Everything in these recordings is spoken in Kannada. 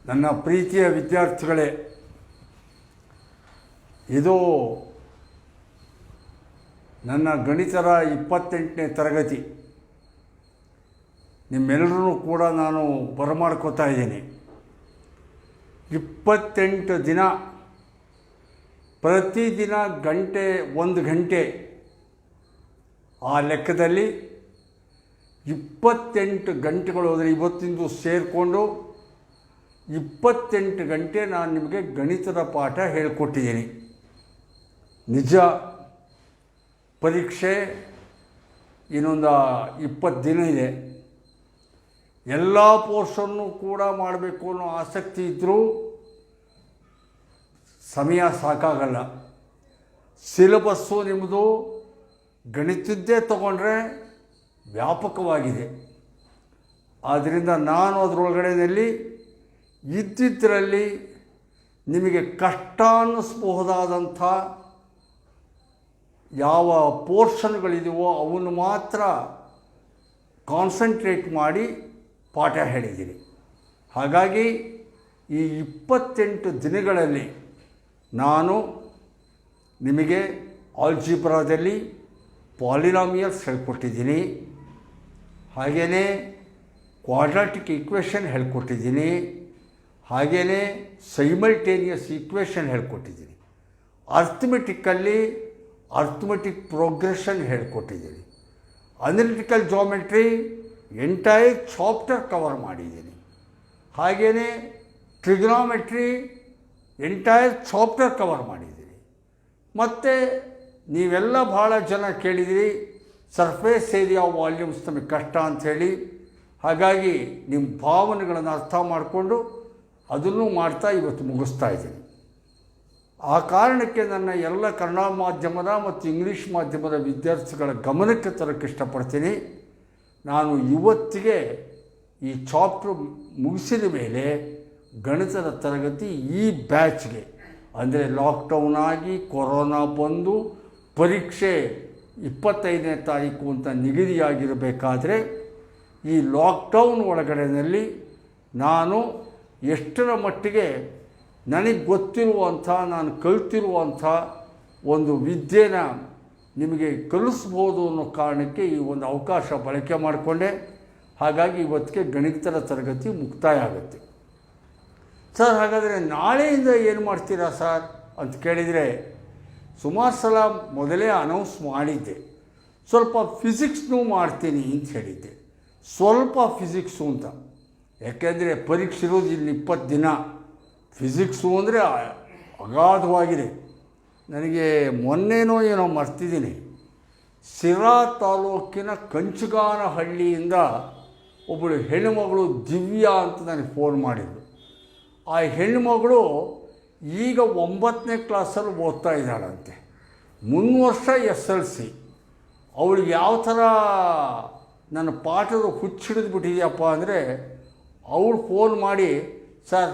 ನನ್ನ ಪ್ರೀತಿಯ ವಿದ್ಯಾರ್ಥಿಗಳೇ, ಇದು ನನ್ನ ಗಣಿತರ 28ನೇ ತರಗತಿ. ನಿಮ್ಮೆಲ್ಲರೂ ಕೂಡ ನಾನು ಬರಮಾಡ್ಕೋತಾ ಇದ್ದೀನಿ. 28 ದಿನ ಪ್ರತಿದಿನ ಒಂದು ಗಂಟೆ ಆ ಲೆಕ್ಕದಲ್ಲಿ 28 ಗಂಟೆಗಳು ಹೋದರೆ ಇವತ್ತಿಂದು ಸೇರಿಕೊಂಡು 28 ಗಂಟೆ ನಾನು ನಿಮಗೆ ಗಣಿತದ ಪಾಠ ಹೇಳಿಕೊಟ್ಟಿದ್ದೀನಿ. ನಿಜ, ಪರೀಕ್ಷೆ ಇನ್ನೊಂದು 20 ದಿನ ಇದೆ. ಎಲ್ಲ ಪೋರ್ಷನ್ನು ಕೂಡ ಮಾಡಬೇಕು ಅನ್ನೋ ಆಸಕ್ತಿ ಇದ್ದರೂ ಸಮಯ ಸಾಕಾಗಲ್ಲ. ಸಿಲೆಬಸ್ಸು ನಿಮ್ಮದು ಗಣಿತದ್ದೇ ತಗೊಂಡ್ರೆ ವ್ಯಾಪಕವಾಗಿದೆ. ಆದ್ದರಿಂದ ನಾನು ಅದರೊಳಗಡೆಯಲ್ಲಿ ಇದ್ದಿದ್ದರಲ್ಲಿ ನಿಮಗೆ ಕಷ್ಟ ಅನ್ನಿಸ್ಬಹುದಾದಂಥ ಯಾವ ಪೋರ್ಷನ್ಗಳಿದೆಯೋ ಅವನ್ನು ಮಾತ್ರ ಕಾನ್ಸಂಟ್ರೇಟ್ ಮಾಡಿ ಪಾಠ ಹೇಳಿದ್ದೀನಿ. ಹಾಗಾಗಿ ಈ 28 ದಿನಗಳಲ್ಲಿ ನಾನು ನಿಮಗೆ ಆಲ್ಜಿಬ್ರಾದಲ್ಲಿ ಪಾಲಿನಾಮಿಯಲ್ಸ್ ಹೇಳ್ಕೊಟ್ಟಿದ್ದೀನಿ, ಹಾಗೆಯೇ ಕ್ವಾಡ್ರಾಟಿಕ್ ಈಕ್ವೇಷನ್ ಹೇಳ್ಕೊಟ್ಟಿದ್ದೀನಿ, ಹಾಗೆಯೇ ಸೈಮಲ್ಟೇನಿಯಸ್ ಈಕ್ವೇಷನ್ ಹೇಳ್ಕೊಟ್ಟಿದ್ದೀನಿ. ಅರ್ಥಮೆಟಿಕ್ ಪ್ರೋಗ್ರೆಷನ್ ಹೇಳ್ಕೊಟ್ಟಿದ್ದೀನಿ. Analytical geometry entire chapter cover ಮಾಡಿದ್ದೀನಿ. ಹಾಗೆಯೇ ಟ್ರಿಗ್ನಾಮೆಟ್ರಿ ಎಂಟೈರ್ ಚಾಪ್ಟರ್ ಕವರ್ ಮಾಡಿದ್ದೀನಿ. ಮತ್ತು ನೀವೆಲ್ಲ ಭಾಳ ಜನ ಕೇಳಿದಿರಿ ಸರ್ಫೇಸ್ ಏರಿಯಾ ವಾಲ್ಯೂಮ್ಸ್ ನಮಗೆ ಕಷ್ಟ ಅಂಥೇಳಿ. ಹಾಗಾಗಿ ನಿಮ್ಮ ಭಾವನೆಗಳನ್ನು ಅರ್ಥ ಮಾಡಿಕೊಂಡು ಅದನ್ನು ಮಾಡ್ತಾ ಇವತ್ತು ಮುಗಿಸ್ತಾ ಇದ್ದೀನಿ. ಆ ಕಾರಣಕ್ಕೆ ನನ್ನ ಎಲ್ಲ ಕನ್ನಡ ಮಾಧ್ಯಮದ ಮತ್ತು ಇಂಗ್ಲೀಷ್ ಮಾಧ್ಯಮದ ವಿದ್ಯಾರ್ಥಿಗಳ ಗಮನಕ್ಕೆ ತರೋಕ್ಕೆ ಇಷ್ಟಪಡ್ತೀನಿ. ನಾನು ಇವತ್ತಿಗೆ ಈ ಚಾಪ್ಟ್ರ್ ಮುಗಿಸಿದ ಮೇಲೆ ಗಣಿತದ ತರಗತಿ ಈ ಬ್ಯಾಚ್ಗೆ, ಅಂದರೆ ಲಾಕ್ಡೌನ್ ಆಗಿ ಕೊರೋನಾ ಬಂದು ಪರೀಕ್ಷೆ 25ನೇ ತಾರೀಕು ಅಂತ ನಿಗದಿಯಾಗಿರಬೇಕಾದ್ರೆ ಈ ಲಾಕ್ಡೌನ್ ಒಳಗಡೆಯಲ್ಲಿ ನಾನು ಎಷ್ಟರ ಮಟ್ಟಿಗೆ ನನಗೆ ಗೊತ್ತಿರುವಂಥ, ನಾನು ಕಲಿತಿರುವಂಥ ಒಂದು ವಿದ್ಯೆನ ನಿಮಗೆ ಕಲಿಸ್ಬೋದು ಅನ್ನೋ ಕಾರಣಕ್ಕೆ ಈ ಒಂದು ಅವಕಾಶ ಬಳಕೆ ಮಾಡಿಕೊಂಡೆ. ಹಾಗಾಗಿ ಇವತ್ತಿಗೆ ಗಣಿತದ ತರಗತಿ ಮುಕ್ತಾಯ ಆಗುತ್ತೆ. ಸರ್, ಹಾಗಾದರೆ ನಾಳೆಯಿಂದ ಏನು ಮಾಡ್ತೀರಾ ಸರ್ ಅಂತ ಕೇಳಿದರೆ, ಸುಮಾರು ಸಲ ಮೊದಲೇ ಅನೌನ್ಸ್ ಮಾಡಿದ್ದೆ. ಸ್ವಲ್ಪ ಫಿಸಿಕ್ಸ್ನೂ ಮಾಡ್ತೀನಿ ಅಂತ ಹೇಳಿದ್ದೆ. ಸ್ವಲ್ಪ ಫಿಸಿಕ್ಸು ಅಂತ, ಯಾಕೆಂದರೆ ಪರೀಕ್ಷೆ ಇರೋದು ಇಲ್ಲಿ 20 ದಿನ. ಫಿಸಿಕ್ಸು ಅಂದರೆ ಅಗಾಧವಾಗಿದೆ. ನನಗೆ ಮೊನ್ನೆನೋ ಏನೋ ಮರ್ತಿದ್ದೀನಿ, ಸಿರಾ ತಾಲೂಕಿನ ಕಂಚಗಾನಹಳ್ಳಿಯಿಂದ ಒಬ್ಬಳು ಹೆಣ್ಣುಮಗಳು ದಿವ್ಯಾ ಅಂತ ನನಗೆ ಫೋನ್ ಮಾಡಿದ್ರು. ಆ ಹೆಣ್ಣುಮಗಳು ಈಗ 9ನೇ ಕ್ಲಾಸಲ್ಲಿ ಓದ್ತಾ ಇದ್ದಾಳಂತೆ. ವರ್ಷ SLC. ಅವಳಿಗೆ ಯಾವ ಥರ ನನ್ನ ಪಾಠದ ಹುಚ್ಚಿಡಿದು ಬಿಟ್ಟಿದೆಯಪ್ಪ ಅಂದರೆ, ಅವಳು ಫೋನ್ ಮಾಡಿ, ಸರ್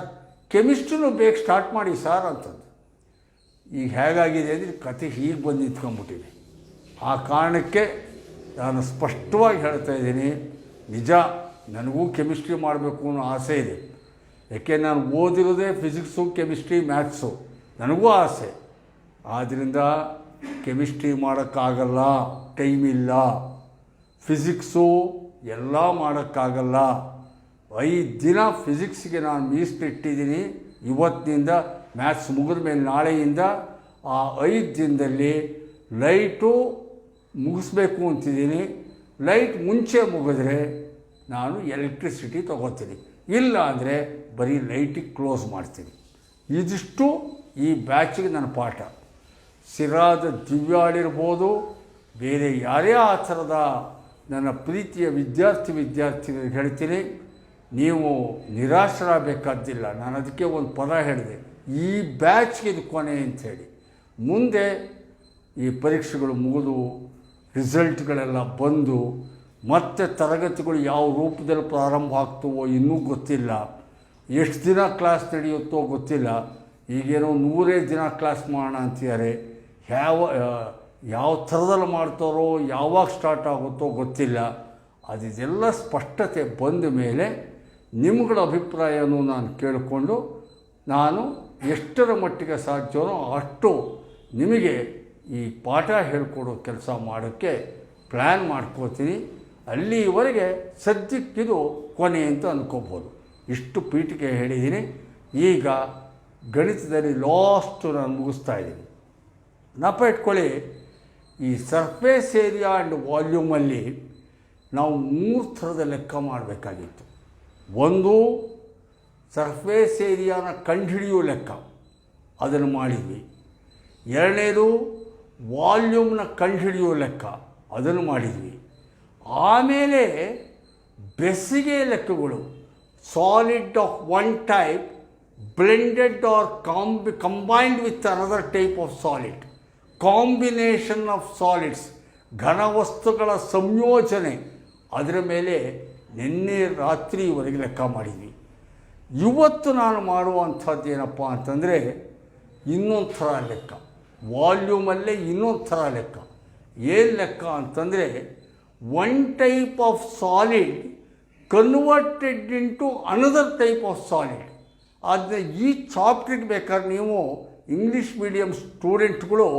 ಕೆಮಿಸ್ಟ್ರಿನೂ ಬೇಗ ಸ್ಟಾರ್ಟ್ ಮಾಡಿ ಸರ್ ಅಂತಂದು. ಈಗ ಹೇಗಾಗಿದೆ ಅಂದರೆ ಕತೆ ಹೀಗೆ ಬಂದು ನಿಂತ್ಕೊಂಡ್ಬಿಟ್ಟಿದೆ. ಆ ಕಾರಣಕ್ಕೆ ನಾನು ಸ್ಪಷ್ಟವಾಗಿ ಹೇಳ್ತಾ ಇದ್ದೀನಿ, ನಿಜ ನನಗೂ ಕೆಮಿಸ್ಟ್ರಿ ಮಾಡಬೇಕು ಅನ್ನೋ ಆಸೆ ಇದೆ. ಯಾಕೆ ನಾನು ಓದಿರೋದೇ ಫಿಸಿಕ್ಸು, ಕೆಮಿಸ್ಟ್ರಿ, ಮ್ಯಾಥ್ಸು, ನನಗೂ ಆಸೆ. ಆದ್ದರಿಂದ ಕೆಮಿಸ್ಟ್ರಿ ಮಾಡೋಕ್ಕಾಗಲ್ಲ, ಟೈಮ್ ಇಲ್ಲ. ಫಿಸಿಕ್ಸು ಎಲ್ಲ ಮಾಡೋಕ್ಕಾಗಲ್ಲ. 5 ದಿನ ಫಿಸಿಕ್ಸ್ಗೆ ನಾನು ಮೀಸಲಿಟ್ಟಿದ್ದೀನಿ. ಇವತ್ತಿನಿಂದ ಮ್ಯಾಥ್ಸ್ ಮುಗಿದ ಮೇಲೆ ನಾಳೆಯಿಂದ ಆ 5 ದಿನದಲ್ಲಿ ಲೈಟು ಮುಗಿಸ್ಬೇಕು ಅಂತಿದ್ದೀನಿ. ಲೈಟ್ ಮುಂಚೆ ಮುಗಿದ್ರೆ ನಾನು ಎಲೆಕ್ಟ್ರಿಸಿಟಿ ತೊಗೋತೀನಿ, ಇಲ್ಲ ಅಂದರೆ ಬರೀ ಲೈಟಿಗೆ ಕ್ಲೋಸ್ ಮಾಡ್ತೀನಿ. ಇದಿಷ್ಟು ಈ ಬ್ಯಾಚಿಗೆ ನನ್ನ ಪಾಠ. ಸಿರಾದ ದಿವ್ಯಾಳಿರ್ಬೋದು, ಬೇರೆ ಯಾರೇ ಆ ಥರದ ನನ್ನ ಪ್ರೀತಿಯ ವಿದ್ಯಾರ್ಥಿಗಳಿಗೆ ಹೇಳ್ತೀನಿ, ನೀವು ನಿರಾಶರಾಗಬೇಕಾದ್ದಿಲ್ಲ. ನಾನು ಅದಕ್ಕೆ ಒಂದು ಪದ ಹೇಳಿದೆ, ಈ ಬ್ಯಾಚ್ಗೆ ಇದು ಕೊನೆ ಅಂಥೇಳಿ. ಮುಂದೆ ಈ ಪರೀಕ್ಷೆಗಳು ಮುಗಿದು ರಿಸಲ್ಟ್ಗಳೆಲ್ಲ ಬಂದು ಮತ್ತೆ ತರಗತಿಗಳು ಯಾವ ರೂಪದಲ್ಲಿ ಪ್ರಾರಂಭ ಆಗ್ತವೋ ಇನ್ನೂ ಗೊತ್ತಿಲ್ಲ. ಎಷ್ಟು ದಿನ ಕ್ಲಾಸ್ ನಡೆಯುತ್ತೋ ಗೊತ್ತಿಲ್ಲ. ಈಗೇನೋ 100 ದಿನ ಕ್ಲಾಸ್ ಮಾಡೋಣ ಅಂತಿದ್ದಾರೆ. ಯಾವ ಥರದಲ್ಲಿ ಮಾಡ್ತಾರೋ, ಯಾವಾಗ ಸ್ಟಾರ್ಟ್ ಆಗುತ್ತೋ ಗೊತ್ತಿಲ್ಲ. ಅದೆಲ್ಲ ಸ್ಪಷ್ಟತೆ ಬಂದ ಮೇಲೆ ನಿಮ್ಗಳ ಅಭಿಪ್ರಾಯವನ್ನು ನಾನು ಕೇಳಿಕೊಂಡು ನಾನು ಎಷ್ಟರ ಮಟ್ಟಿಗೆ ಸಾಧ್ಯವೋ ಅಷ್ಟು ನಿಮಗೆ ಈ ಪಾಠ ಹೇಳಿಕೊಡೋ ಕೆಲಸ ಮಾಡೋಕ್ಕೆ ಪ್ಲ್ಯಾನ್ ಮಾಡ್ಕೋತೀನಿ. ಅಲ್ಲಿವರೆಗೆ ಸದ್ಯಕ್ಕಿದು ಕೊನೆ ಅಂತ ಅಂದ್ಕೋಬೋದು. ಇಷ್ಟು ಪೀಠಿಕೆ ಹೇಳಿದ್ದೀನಿ. ಈಗ ಗಣಿತದಲ್ಲಿ ಲಾಸ್ಟು ನಾನು ಮುಗಿಸ್ತಾ ಇದ್ದೀನಿ. ನೆನಪ ಇಟ್ಕೊಳ್ಳಿ, ಈ ಸರ್ಫೇಸ್ ಏರಿಯಾ ಆ್ಯಂಡ್ ವಾಲ್ಯೂಮಲ್ಲಿ ನಾವು 3 ಥರದ ಲೆಕ್ಕ ಮಾಡಬೇಕಾಗಿತ್ತು. ಒಂದು ಸರ್ಫೇಸ್ ಏರಿಯಾನ ಕಂಡುಹಿಡಿಯೋ ಲೆಕ್ಕ, ಅದನ್ನು ಮಾಡಿದ್ವಿ. ಎರಡನೇದು ವಾಲ್ಯೂಮ್ನ ಕಂಡುಹಿಡಿಯೋ ಲೆಕ್ಕ, ಅದನ್ನು ಮಾಡಿದ್ವಿ. ಆಮೇಲೆ ಬೆಸಿಗೆ ಲೆಕ್ಕಗಳು, solid of one type blended or combined with another type of solid, combination of solids, ಘನವಸ್ತುಗಳ ಸಂಯೋಜನೆ, ಅದರ ಮೇಲೆ ನಿನ್ನೆ ರಾತ್ರಿವರೆಗೆ ಲೆಕ್ಕ ಮಾಡಿದ್ವಿ. ಇವತ್ತು ನಾನು ಮಾಡುವಂಥದ್ದು ಏನಪ್ಪ ಅಂತಂದರೆ ಇನ್ನೊಂದು ಥರ ಲೆಕ್ಕ, ವಾಲ್ಯೂಮಲ್ಲೇ ಇನ್ನೊಂದು ಥರ ಲೆಕ್ಕ. ಏನು ಲೆಕ್ಕ ಅಂತಂದರೆ one type of solid converted into another type of solid. ಅದನ್ನ ಈ ಚಾಪ್ಟ್ರಿಗೆ ಬೇಕಾದ್ರೆ ನೀವು ಇಂಗ್ಲೀಷ್ ಮೀಡಿಯಮ್ ಸ್ಟೂಡೆಂಟ್ಗಳು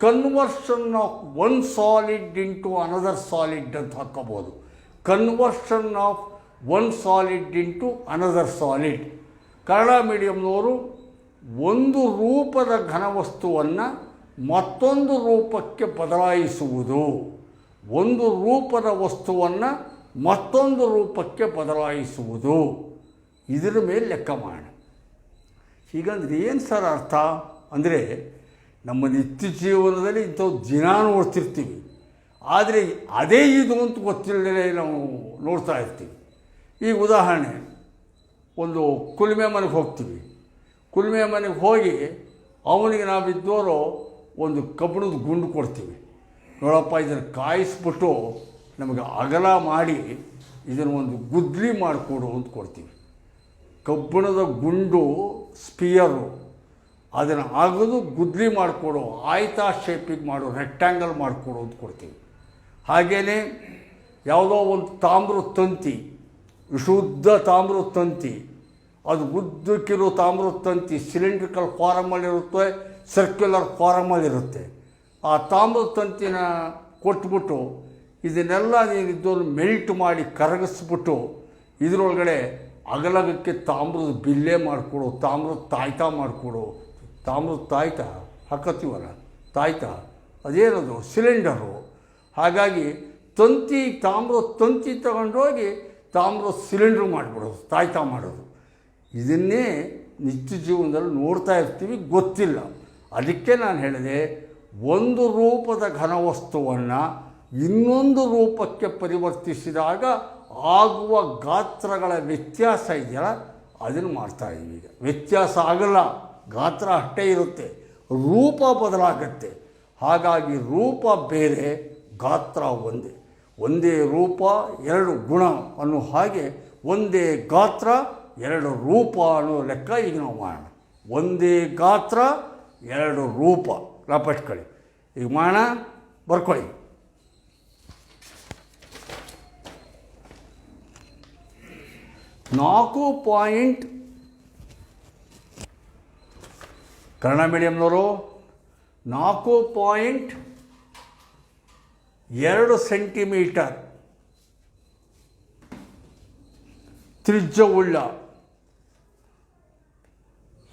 conversion of one solid into another solid ಅಂತ ಹಾಕ್ಕೋಬೋದು. Conversion of one solid into another solid. Kannada ಮೀಡಿಯಮ್ನವರು ಒಂದು ರೂಪದ ಘನವಸ್ತುವನ್ನು ಮತ್ತೊಂದು ರೂಪಕ್ಕೆ ಬದಲಾಯಿಸುವುದು, ಒಂದು ರೂಪದ ವಸ್ತುವನ್ನು ಮತ್ತೊಂದು ರೂಪಕ್ಕೆ ಬದಲಾಯಿಸುವುದು, ಇದರ ಮೇಲೆ ಲೆಕ್ಕ ಮಾಡೋಣ. ಹೀಗಂದ್ರೆ ಏನು ಸರ್ ಅರ್ಥ ಅಂದರೆ, ನಮ್ಮ ನಿತ್ಯ ಜೀವನದಲ್ಲಿ ಇಂಥವು ದಿನ ನೋಡ್ತಿರ್ತೀವಿ, ಆದರೆ ಅದೇ ಇದು ಅಂತ ಗೊತ್ತಿಲ್ಲದೆ ನಾವು ನೋಡ್ತಾ ಇರ್ತೀವಿ. ಈಗ ಉದಾಹರಣೆ, ಒಂದು ಕುಲ್ಮೆ ಮನೆಗೆ ಹೋಗ್ತೀವಿ. ಕುಲ್ಮೆ ಮನೆಗೆ ಹೋಗಿ ಅವನಿಗೆ ನಾವಿದ್ದವರು ಒಂದು ಕಬ್ಬಿಣದ ಗುಂಡು ಕೊಡ್ತೀವಿ. ನೋಡಪ್ಪ, ಇದನ್ನು ಕಾಯಿಸ್ಬಿಟ್ಟು ನಮಗೆ ಅಗಲ ಮಾಡಿ ಇದನ್ನು ಒಂದು ಗುದ್ಲಿ ಮಾಡಿಕೊಡು ಅಂತ ಕೊಡ್ತೀವಿ. ಕಬ್ಬಿಣದ ಗುಂಡು ಸ್ಪಿಯರು, ಅದನ್ನು ಆಗೋದು ಗುದ್ಲಿ ಮಾಡಿಕೊಡು, ಆಯ್ತಾ ಶೇಪಿಗೆ ಮಾಡು, ರೆಕ್ಟ್ಯಾಂಗಲ್ ಮಾಡಿಕೊಡು ಅಂತ ಕೊಡ್ತೀವಿ. ಹಾಗೆಯೇ ಯಾವುದೋ ಒಂದು ತಾಮ್ರದ ತಂತಿ, ವಿಶುದ್ಧ ತಾಮ್ರದ ತಂತಿ, ಅದು ಉದ್ದಕ್ಕಿರೋ ತಾಮ್ರದ ತಂತಿ ಸಿಲಿಂಡ್ರಿಕಲ್ ಫಾರಮಲ್ಲಿರುತ್ತೆ, ಸರ್ಕ್ಯುಲರ್ ಫಾರಮಲ್ಲಿರುತ್ತೆ. ಆ ತಾಮ್ರದ ತಂತಿನ ಕೊಟ್ಬಿಟ್ಟು ಇದನ್ನೆಲ್ಲ ನೀನಿದ್ದನ್ನು ಮೆಲ್ಟ್ ಮಾಡಿ ಕರಗಿಸ್ಬಿಟ್ಟು ಇದರೊಳಗಡೆ ಅಗಲಗಕ್ಕೆ ತಾಮ್ರದ ಬಿಲ್ಲೆ ಮಾಡಿಕೊಡು, ತಾಮ್ರದ ತಾಯ್ತ ಮಾಡಿಕೊಡು. ತಾಮ್ರದ ತಾಯ್ತ ಹಾಕತ್ತೀವಲ್ಲ, ತಾಯ್ತ ಅದೇನದು ಸಿಲಿಂಡರು. ಹಾಗಾಗಿ ತಂತಿ, ತಾಮ್ರದ ತಂತಿ ತಗೊಂಡೋಗಿ ತಾಮ್ರದ ಸಿಲಿಂಡ್ರ್ ಮಾಡಿಬಿಡೋದು, ತಾಯ್ತ ಮಾಡೋದು. ಇದನ್ನೇ ನಿತ್ಯ ಜೀವನದಲ್ಲಿ ನೋಡ್ತಾ ಇರ್ತೀವಿ, ಗೊತ್ತಿಲ್ಲ. ಅದಕ್ಕೆ ನಾನು ಹೇಳಿದೆ, ಒಂದು ರೂಪದ ಘನವಸ್ತುವನ್ನು ಇನ್ನೊಂದು ರೂಪಕ್ಕೆ ಪರಿವರ್ತಿಸಿದಾಗ ಆಗುವ ಗಾತ್ರಗಳ ವ್ಯತ್ಯಾಸ ಇದೆಯಲ್ಲ, ಅದನ್ನು ಮಾಡ್ತಾಯಿದ್ದೀವಿ. ಈಗ ವ್ಯತ್ಯಾಸ ಆಗಲ್ಲ, ಗಾತ್ರ ಅಷ್ಟೇ ಇರುತ್ತೆ, ರೂಪ ಬದಲಾಗತ್ತೆ. ಹಾಗಾಗಿ ರೂಪ ಬೇರೆ, ಗಾತ್ರ ಒಂದೇ. ಒಂದೇ ರೂಪ ಎರಡು ಗುಣ ಅನ್ನೋ ಹಾಗೆ ಒಂದೇ ಗಾತ್ರ ಎರಡು ರೂಪ ಅನ್ನೋ ಲೆಕ್ಕ ಈಗ ನಾವು ಮಾಡೋಣ. ಒಂದೇ ಗಾತ್ರ ಎರಡು ರೂಪ, ಲಪಟ್ಕೊಳ್ಳಿ. ಈಗ ಮಾಡೋಣ, ಬರ್ಕೊಳ್ಳಿ. ಕನ್ನಡ ಮೀಡಿಯಮ್ನವರು 4.2 ಸೆಂಟಿಮೀಟರ್ ತ್ರಿಜ್ಯವುಳ್ಳ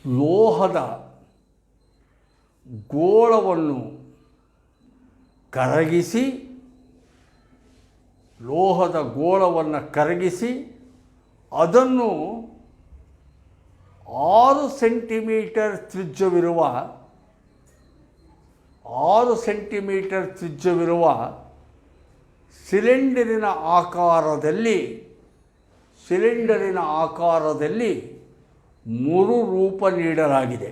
ಲೋಹದ ಗೋಳವನ್ನು ಕರಗಿಸಿ ಅದನ್ನು 6 ಸೆಂಟಿಮೀಟರ್ ತ್ರಿಜ್ಯವಿರುವ ಸಿಲಿಂಡರಿನ ಆಕಾರದಲ್ಲಿ 3 ರೂಪ ನೀಡಲಾಗಿದೆ.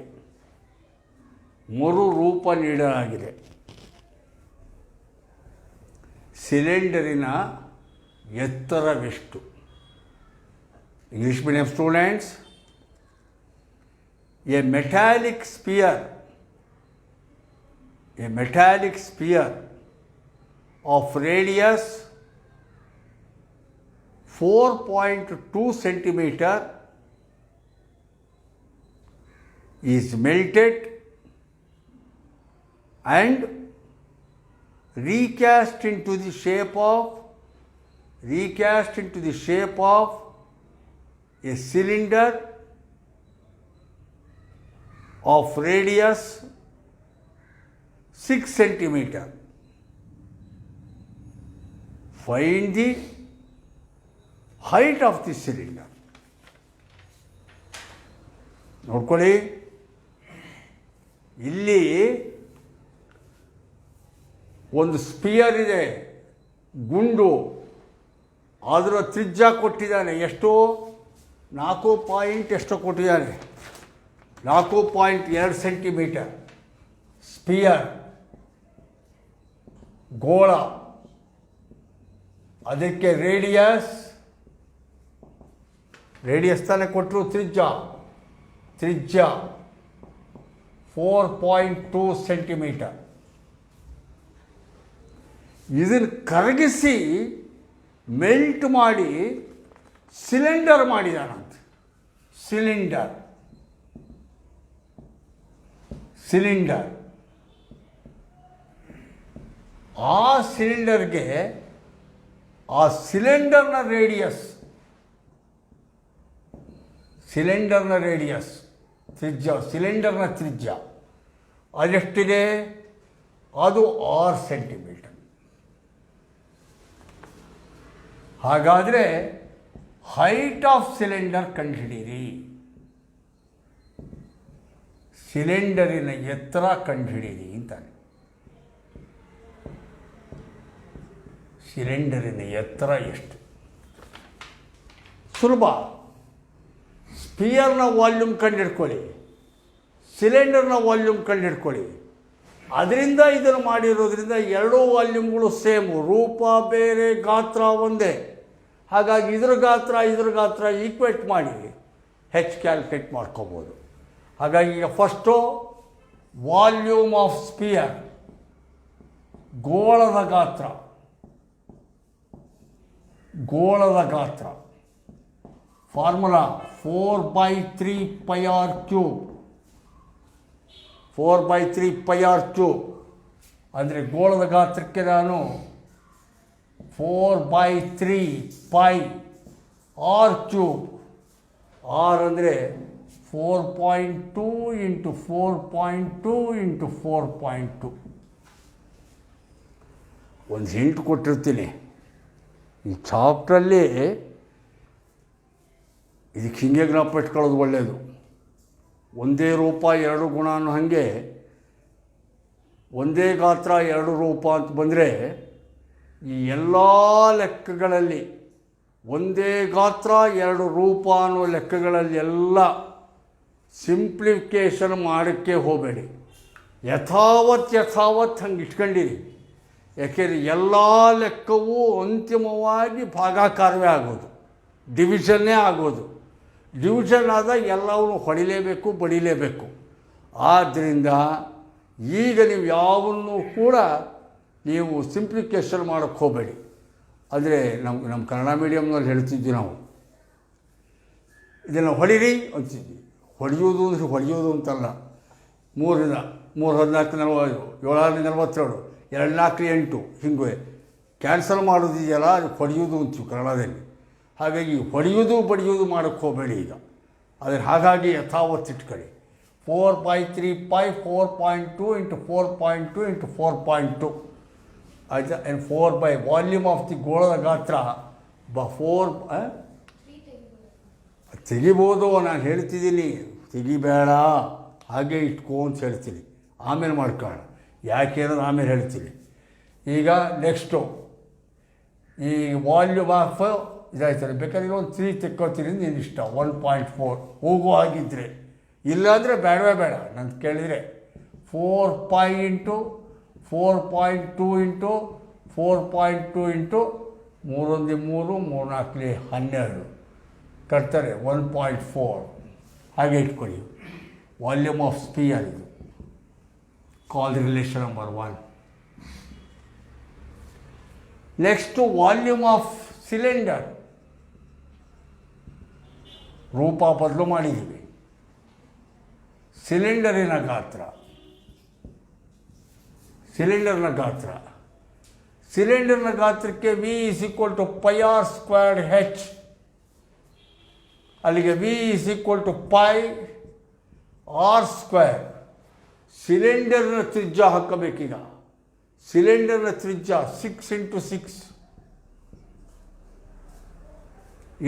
ಸಿಲಿಂಡರಿನ ಎತ್ತರವೆಷ್ಟು? English medium students, a metallic sphere of radius 4.2 centimeter is melted and recast into the shape of a cylinder of radius 6 centimeter. Find the height of the cylinder. ನೋಡ್ಕೊಳ್ಳಿ, ಇಲ್ಲಿ ಒಂದು ಸ್ಪಿಯರ್ ಇದೆ, ಗುಂಡು, ಅದರ ತ್ರಿಜ್ಯ ಕೊಟ್ಟಿದ್ದಾನೆ. ಎಷ್ಟು? 4 ಪಾಯಿಂಟ್ ಎಷ್ಟೋ ಕೊಟ್ಟಿದ್ದಾನೆ, 4.2 ಸೆಂಟಿಮೀಟರ್ ಸ್ಪಿಯರ್, ಗೋಳ. ಅದಕ್ಕೆ ರೇಡಿಯಸ್ ತಾನೇ ಕೊಟ್ಟರು, ತ್ರಿಜ್ಯ 4.2 ಸೆಂಟಿಮೀಟರ್. ಇದನ್ನು ಕರಗಿಸಿ ಮೆಲ್ಟ್ ಮಾಡಿ ಸಿಲಿಂಡರ್ ಮಾಡಿದಾನಂತೆ. ಸಿಲಿಂಡರ್ ಆ ಸಿಲಿಂಡರ್ಗೆ ಆ ಸಿಲಿಂಡರ್ನ ರೇಡಿಯಸ್ ತ್ರಿಜ್ಯ, ಸಿಲಿಂಡರ್ನ ತ್ರಿಜ್ಯ ಅದೆಷ್ಟಿದೆ? ಅದು 6 ಸೆಂಟಿಮೀಟರ್. ಹಾಗಾದರೆ ಹೈಟ್ ಆಫ್ ಸಿಲಿಂಡರ್ ಕಂಡುಹಿಡೀರಿ. ಸಿಲಿಂಡರಿನ ಎತ್ತರ ಕಂಡುಹಿಡೀರಿ ಅಂತಾನೆ. ಸಿಲಿಂಡರಿನ ಎತ್ತರ ಎಷ್ಟು? ಸುಲಭ. ಸ್ಪಿಯರ್ನ ವಾಲ್ಯೂಮ್ ಕಂಡುಹಿಡ್ಕೊಳ್ಳಿ, ಸಿಲಿಂಡರ್ನ ವಾಲ್ಯೂಮ್ ಕಂಡುಹಿಡ್ಕೊಳ್ಳಿ. ಅದರಿಂದ ಇದನ್ನು ಮಾಡಿರೋದ್ರಿಂದ ಎರಡೂ ವಾಲ್ಯೂಮ್ಗಳು ಸೇಮು, ರೂಪ ಬೇರೆ, ಗಾತ್ರ ಒಂದೇ. ಹಾಗಾಗಿ ಇದ್ರ ಗಾತ್ರ ಈಕ್ವೇಟ್ ಮಾಡಿ ಕ್ಯಾಲ್ಕುಲೇಟ್ ಮಾಡ್ಕೋಬೋದು. ಹಾಗಾಗಿ ಈಗ ಫಸ್ಟು ವಾಲ್ಯೂಮ್ ಆಫ್ ಸ್ಪಿಯರ್, ಗೋಳದ ಗಾತ್ರ ಫಾರ್ಮುಲಾ 4/3 πr³. 4/3 πr³ ಅಂದರೆ ಗೋಳದ ಗಾತ್ರಕ್ಕೆ ನಾನು 4/3 πr³. r ಅಂದರೆ 4.2 × 4.2 × 4.2. ಒಂದು ಹಿಂಟ್ ಕೊಟ್ಟಿರ್ತೀನಿ ಈ ಚಾಪ್ಟ್ರಲ್ಲಿ. ಇದಕ್ಕೆ ಹಿಂಗೆ ಜ್ಞಾಪ ಇಟ್ಕೊಳ್ಳೋದು ಒಳ್ಳೆಯದು. ಒಂದೇ ರೂಪ ಎರಡು ಗುಣ ಅನ್ನೋ ಹಾಗೆ ಒಂದೇ ಗಾತ್ರ ಎರಡು ರೂಪ ಅಂತ ಬಂದರೆ ಈ ಎಲ್ಲ ಲೆಕ್ಕಗಳಲ್ಲಿ ಒಂದೇ ಗಾತ್ರ ಎರಡು ರೂಪ ಅನ್ನೋ ಲೆಕ್ಕಗಳಲ್ಲಿ ಎಲ್ಲ ಸಿಂಪ್ಲಿಫಿಕೇಷನ್ ಮಾಡೋಕ್ಕೆ ಹೋಗಬೇಡಿ. ಯಥಾವತ್ ಹಂಗೆ ಇಟ್ಕೊಂಡಿರಿ. ಯಾಕೆಂದರೆ ಎಲ್ಲ ಲೆಕ್ಕವೂ ಅಂತಿಮವಾಗಿ ಭಾಗಾಕಾರವೇ ಆಗೋದು, ಡಿವಿಷನ್ನೇ ಆಗೋದು. ಡಿವಿಷನ್ ಆದಾಗ ಎಲ್ಲವನ್ನೂ ಹೊಡಿಲೇಬೇಕು, ಬಡಿಲೇಬೇಕು. ಆದ್ದರಿಂದ ಈಗ ನೀವು ಯಾವನ್ನೂ ಕೂಡ ನೀವು ಸಿಂಪ್ಲಿಫಿಕೇಷನ್ ಮಾಡೋಕ್ಕೆ ಹೋಗಬೇಡಿ. ಅಂದರೆ ನಮ್ಮ ಕನ್ನಡ ಮೀಡಿಯಮ್ನಲ್ಲಿ ಹೇಳ್ತಿದ್ವಿ ನಾವು, ಇದನ್ನು ಹೊಡೀರಿ ಅಂತಿದ್ವಿ. ಹೊಡೆಯೋದು ಅಂತಲ್ಲ. 3 14 40 7 42 2 4 8 ಹಿಂಗೆ ಕ್ಯಾನ್ಸಲ್ ಮಾಡೋದಿದೆಯಲ್ಲ, ಅದು ಹೊಡೆಯೋದು ಅಂತೀವಿ ಕನ್ನಡದಲ್ಲಿ. ಹಾಗಾಗಿ ಹೊಡೆಯೋದು ಬಡಿಯೋದು ಮಾಡೋಕ್ಕೆ ಹೋಗಬೇಡಿ ಈಗ. ಆದರೆ ಹಾಗಾಗಿ ಯಥಾವತ್ತು ಇಟ್ಕೊಳ್ಳಿ. 4/3 π 4.2 × 4.2 × 4.2 ಆಯಿತಾ. 4 ವಾಲ್ಯೂಮ್ ಆಫ್ ದಿ ಗೋಳದ ಗಾತ್ರ 4 ತೆಗಿಬೋದು. ನಾನು ಹೇಳ್ತಿದ್ದೀನಿ, ತೆಗಿಬೇಡ, ಹಾಗೆ ಇಟ್ಕೋ ಅಂತ ಹೇಳ್ತೀನಿ. ಆಮೇಲೆ ಮಾಡ್ಕೊಳ್ಳೋಣ, ಯಾಕೆ ಅನ್ನೋದು ಆಮೇಲೆ ಹೇಳ್ತೀನಿ. ಈಗ ನೆಕ್ಸ್ಟು ಈ ವಾಲ್ಯೂಮ್ ಆಫ್ ಇದಾಯ್ತಾರೆ. ಬೇಕಾದ್ರೆ ಒಂದು 3 ತೆಕ್ಕೋತೀನಿ, ನೀನು ಇಷ್ಟ. 1.4 ಹೋಗೋ ಆಗಿದ್ದರೆ, ಇಲ್ಲಾಂದರೆ ಬೇಡವೇ ಬೇಡ. ನಾನು ಕೇಳಿದರೆ 4 π × 4.2 × 4.2 × 3 1 3 3 4 12 ಕಟ್ತಾರೆ 1.4. ಹಾಗೆ ಇಟ್ಕೊಳ್ಳಿ. ವಾಲ್ಯೂಮ್ ಆಫ್ ಸ್ಪಿಯರ್ ಇದು. Call the relation number 1. Next volume of cylinder. ರೂಪ ಬದಲು ಮಾಡಿದ್ದೀವಿ. ಸಿಲಿಂಡರಿನ ಗಾತ್ರ, ಸಿಲಿಂಡರ್ನ ಗಾತ್ರಕ್ಕೆ V = πr²h. ಅಲ್ಲಿಗೆ V = πr². ಸಿಲಿಂಡರ್ನ ತ್ರಿಜ್ಯ ಹಾಕಬೇಕೀಗ. ಸಿಲಿಂಡರ್ನ ತ್ರಿಜ್ಯ 6 × 6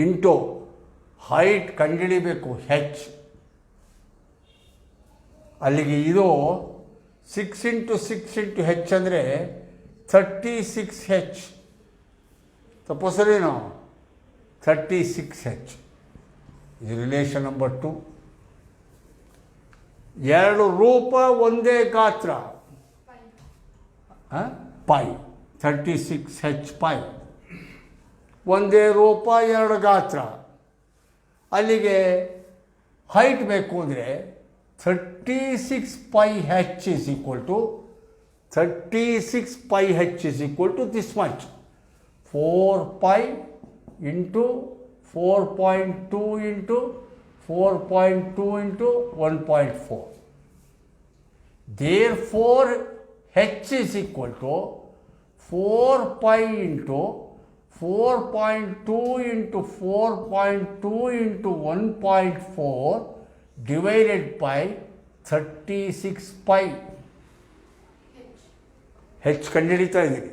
ಇಂಟು ಹೈಟ್ ಕಂಡುಹಿಡಿಬೇಕು h. ಅಲ್ಲಿಗೆ ಇದು 6 × 6 × h ಅಂದರೆ 36h. ತಪ್ಪಸರೇನು? 36h. ಇದು ರಿಲೇಷನ್ ನಂಬರ್ 2. ಎರಡು ರೂಪ ಒಂದೇ ಗಾತ್ರ, ಪೈ 36h ಪೈ. ಒಂದೇ ರೂಪ ಎರಡು ಗಾತ್ರ. ಅಲ್ಲಿಗೆ ಹೈಟ್ ಬೇಕು ಅಂದರೆ 36πh is equal to 36πh is equal to this much. 4π into 4.2 into 4.2 into 1.4. Therefore, h is equal to 4π into 4.2 into 4.2 into 1.4 divided by 36π. h ಕಂಡುಹಿಡಿತಾ ಇದ್ದೀವಿ.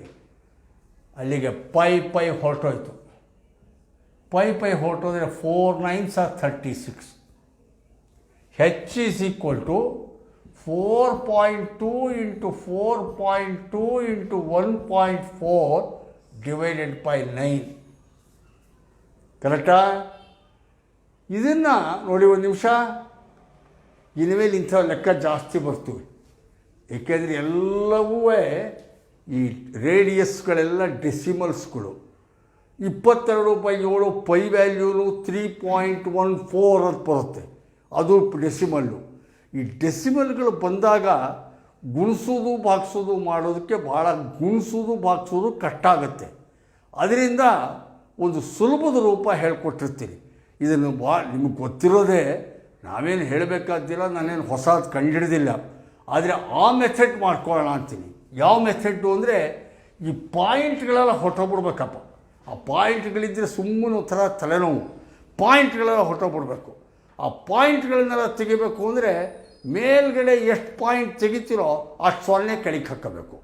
ಅಲ್ಲಿಗೆ ಪೈ ಹೊರಟೋಯ್ತು. ಪೈ ಹೊರಟೋದ್ರೆ 4 9s are 36. h is equal to 4.2 into 4.2 into 1.4 divided by 9. ಕರೆಕ್ಟಾ? ಇದನ್ನು ನೋಡಿ ಒಂದು ನಿಮಿಷ. ಇನ್ಮೇಲೆ ಇಂಥ ಲೆಕ್ಕ ಜಾಸ್ತಿ ಬರ್ತವೆ. ಏಕೆಂದರೆ ಎಲ್ಲವೂ ಈ ರೇಡಿಯಸ್ಗಳೆಲ್ಲ ಡೆಸಿಮಲ್ಸ್ಗಳು. 22/7 ಪೈ ವ್ಯಾಲ್ಯೂನು 3.14 ಅಂತ ಬರುತ್ತೆ. ಅದು ಡೆಸಿಮಲ್ಲು. ಈ ಡೆಸಿಮಲ್ಗಳು ಬಂದಾಗ ಗುಣಿಸೋದು ಭಾಗಿಸೋದು ಮಾಡೋದಕ್ಕೆ ಭಾಳ ಗುಣಿಸೋದು ಕಷ್ಟ ಆಗುತ್ತೆ. ಅದರಿಂದ ಒಂದು ಸುಲಭದ ರೂಪ ಹೇಳ್ಕೊಟ್ಟಿರ್ತೀನಿ. ಇದನ್ನು ನಿಮಗೆ ಗೊತ್ತಿರೋದೇ, ನಾವೇನು ಹೇಳಬೇಕಾದ್ದಿಲ್ಲ, ನಾನೇನು ಹೊಸದು ಕಂಡುಹಿಡಿದಿಲ್ಲ. ಆದರೆ ಆ ಮೆಥಡ್ ಮಾಡ್ಕೊಳ್ಳೋಣ ಅಂತೀನಿ. ಯಾವ ಮೆಥಡ್ಡು ಅಂದರೆ ಈ ಪಾಯಿಂಟ್ಗಳೆಲ್ಲ ಹೊರಟೋಗ್ಬಿಡ್ಬೇಕಪ್ಪ. ಆ ಪಾಯಿಂಟ್ಗಳಿದ್ದರೆ ಸುಮ್ಮನೆ ಒಂಥರ ತಲೆನೋವು. ಪಾಯಿಂಟ್ಗಳೆಲ್ಲ ಹೊರಟೋಗ್ಬಿಡ್ಬೇಕು. ಆ ಪಾಯಿಂಟ್ಗಳನ್ನೆಲ್ಲ ತೆಗಿಬೇಕು ಅಂದರೆ ಮೇಲ್ಗಡೆ ಎಷ್ಟು ಪಾಯಿಂಟ್ ತೆಗಿತೀರೋ ಅಷ್ಟು 0 ಕೆಳಗೆ ಹಾಕಬೇಕು.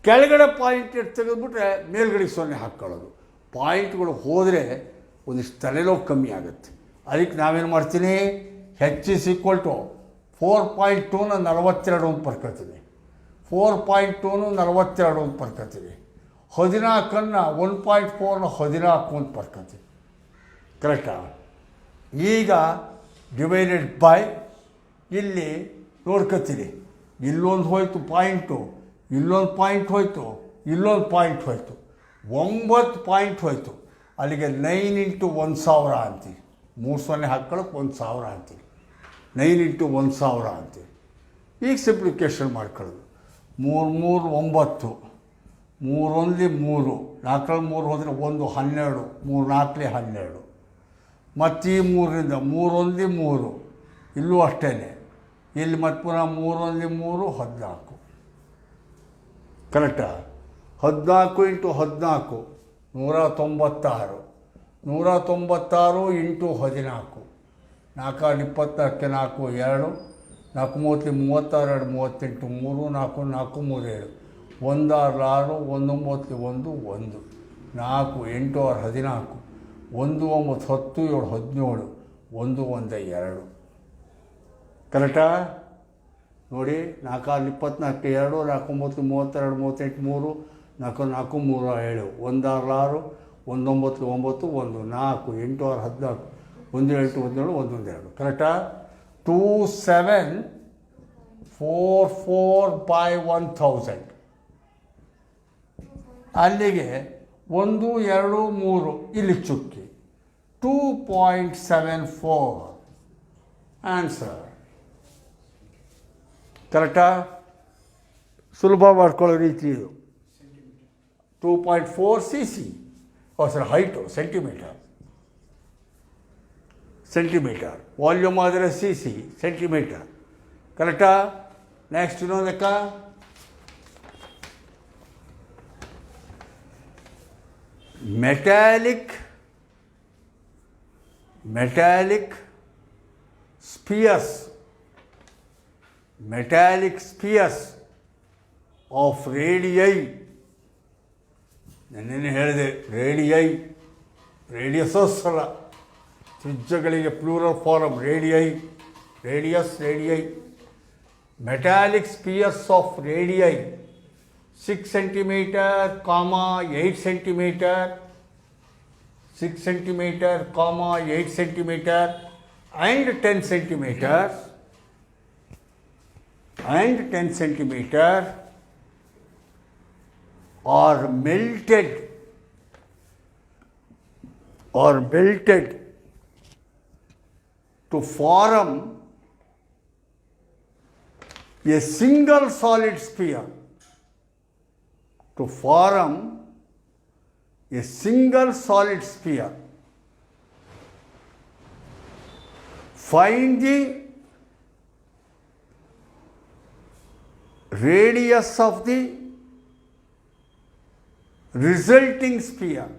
ಕೆಳಗಡೆ ಪಾಯಿಂಟ್ ಎಷ್ಟು ತೆಗೆದುಬಿಟ್ರೆ ಮೇಲ್ಗಡೆಗೆ 0 ಹಾಕ್ಕೊಳ್ಳೋದು. ಪಾಯಿಂಟ್ಗಳು ಹೋದರೆ ಒಂದಿಷ್ಟು ತಲೆನೋವು ಕಮ್ಮಿ ಆಗುತ್ತೆ. ಅದಕ್ಕೆ ನಾವೇನು ಮಾಡ್ತೀನಿ, h is equal to 4.2ನ 42 ಅಂತ ಬರ್ಕೊಳ್ತೀನಿ. 4.2ನು 42 ಅಂತ ಬರ್ಕೊಳ್ತೀನಿ. 14ನ್ನು 1.4ನ 14 ಅಂತ ಬರ್ಕೊಳ್ತೀನಿ. ಕರೆಕ್ಟಾ? ಈಗ ಡಿವೈಡೆಡ್ ಬೈ ಇಲ್ಲಿ ನೋಡ್ಕೊತೀನಿ. ಇಲ್ಲೊಂದು ಹೋಯ್ತು ಪಾಯಿಂಟು, ಇಲ್ಲೊಂದು ಪಾಯಿಂಟ್ ಹೋಯ್ತು, ಇಲ್ಲೊಂದು ಪಾಯಿಂಟ್ ಹೋಯ್ತು, 9 ಪಾಯಿಂಟ್ ಹೋಯ್ತು. ಅಲ್ಲಿಗೆ 9 × 1000 ಅಂತೀವಿ. 3 0 ಹಾಕ್ಕೊಳ್ಳೋಕೆ 1000 ಅಂತೀವಿ. 9 × 1000 ಅಂತೀವಿ. ಈಗ ಸಿಂಪ್ಲಿಫಿಕೇಷನ್ ಮಾಡ್ಕೊಳ್ಳೋದು. 3 3 9, 3 1 3, 4 3 ಹೋದರೆ 1 12, 3 4 12. ಮತ್ತು ಈ 3ರಿಂದ 3 1 3, ಇಲ್ಲೂ ಅಷ್ಟೇ. ಇಲ್ಲಿ ಮತ್ತು ಪುನಃ 3 1 3 14. ಕರೆಕ್ಟಾ? 14 × 14 196. 196 × 14. 4 24 4 2, 4 30 36 2 38 3 4 4 3 7, 1 6 6 1 9 1 1 4 8 6 14, 1 9 10 7 17, 1 1 2. ಕರೆಕ್ಟಾ? ನೋಡಿ, 4 24 2, 4 9 32 38 3, 4 4 3 7, 1 6 6 1 9 9 1 4 8 6 14, 1 8 1 7 1 2. ಕರೆಕ್ಟಾ? 2744/1000. ಅಲ್ಲಿಗೆ 1 2 3 ಇಲ್ಲಿ ಚುಕ್ಕಿ 2.74 ಆನ್ಸರ್. ಕರೆಕ್ಟಾ? ಸುಲಭ ಮಾಡ್ಕೊಳ್ಳೋ ರೀತಿ ಇದು. 2.4 cc. Height centimetre. Centimetre, volume ಆದರೆ ಸಿ ಸಿ ಸೆಂಟಿಮೀಟರ್. ಕರೆಕ್ಟಾ? ನೆಕ್ಸ್ಟ್ ಇನ್ನೊಂದಕ್ಕ ಮೆಟಾಲಿಕ್ ಸ್ಪಿಯರ್ಸ್ ಆಫ್ ರೇಡಿಯೈ. ನಾನೇನು ಹೇಳಿದೆ, ರೇಡಿಯಸಸ್ ಅಲ್ಲ, ತ್ರಿಜ್ಯಗಳಿಗೆ plural form radius. Metallic spheres of radii 6 centimeter, 8 centimeter, 6 centimeter, 8 centimeter and 10 centimeters are melted to form a single solid sphere. Find the radius of the resulting sphere.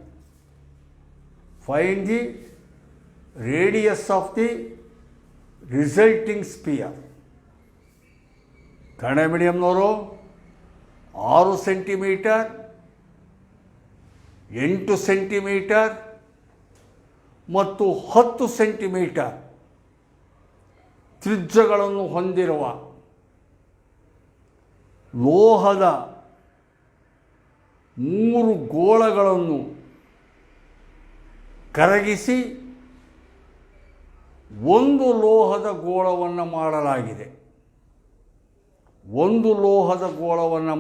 Kannada ಮೀಡಿಯಂನವರು 6 ಸೆಂಟಿಮೀಟರ್, 8 ಸೆಂಟಿಮೀಟರ್ ಮತ್ತು 10 ಸೆಂಟಿಮೀಟರ್ ತ್ರಿಜ್ಯಗಳನ್ನು ಹೊಂದಿರುವ ಲೋಹದ 3 ಗೋಳಗಳನ್ನು ಕರಗಿಸಿ ಒಂದು ಲೋಹದ ಗೋಳವನ್ನು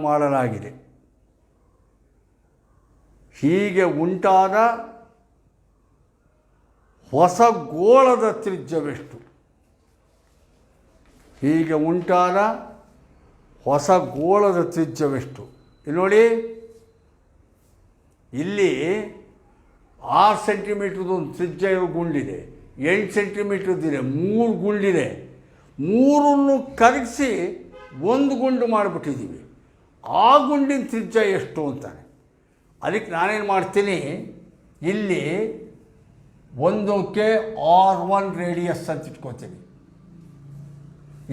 ಮಾಡಲಾಗಿದೆ. ಹೀಗೆ ಉಂಟಾದ ಹೊಸ ಗೋಳದ ತ್ರಿಜ್ಯವೆಷ್ಟು? ಇಲ್ಲಿ ನೋಡಿ, ಇಲ್ಲಿ 6 ಸೆಂಟಿಮೀಟ್ರದ್ದು ಒಂದು ತ್ರಿಜ್ಯ ಇರೋ ಗುಂಡಿದೆ, 8 ಸೆಂಟಿಮೀಟ್ರದ್ದಿದೆ, 3 ಗುಂಡಿದೆ. 3 ಕರಗಿಸಿ ಒಂದು ಗುಂಡು ಮಾಡಿಬಿಟ್ಟಿದ್ದೀವಿ. ಆ ಗುಂಡಿನ ತ್ರಿಜ್ಯ ಎಷ್ಟು ಅಂತಾನೆ. ಅದಕ್ಕೆ ನಾನೇನು ಮಾಡ್ತೀನಿ, ಇಲ್ಲಿ ಒಂದಕ್ಕೆ R1 ರೇಡಿಯಸ್ ಅಂತ ಇಟ್ಕೋತೀನಿ,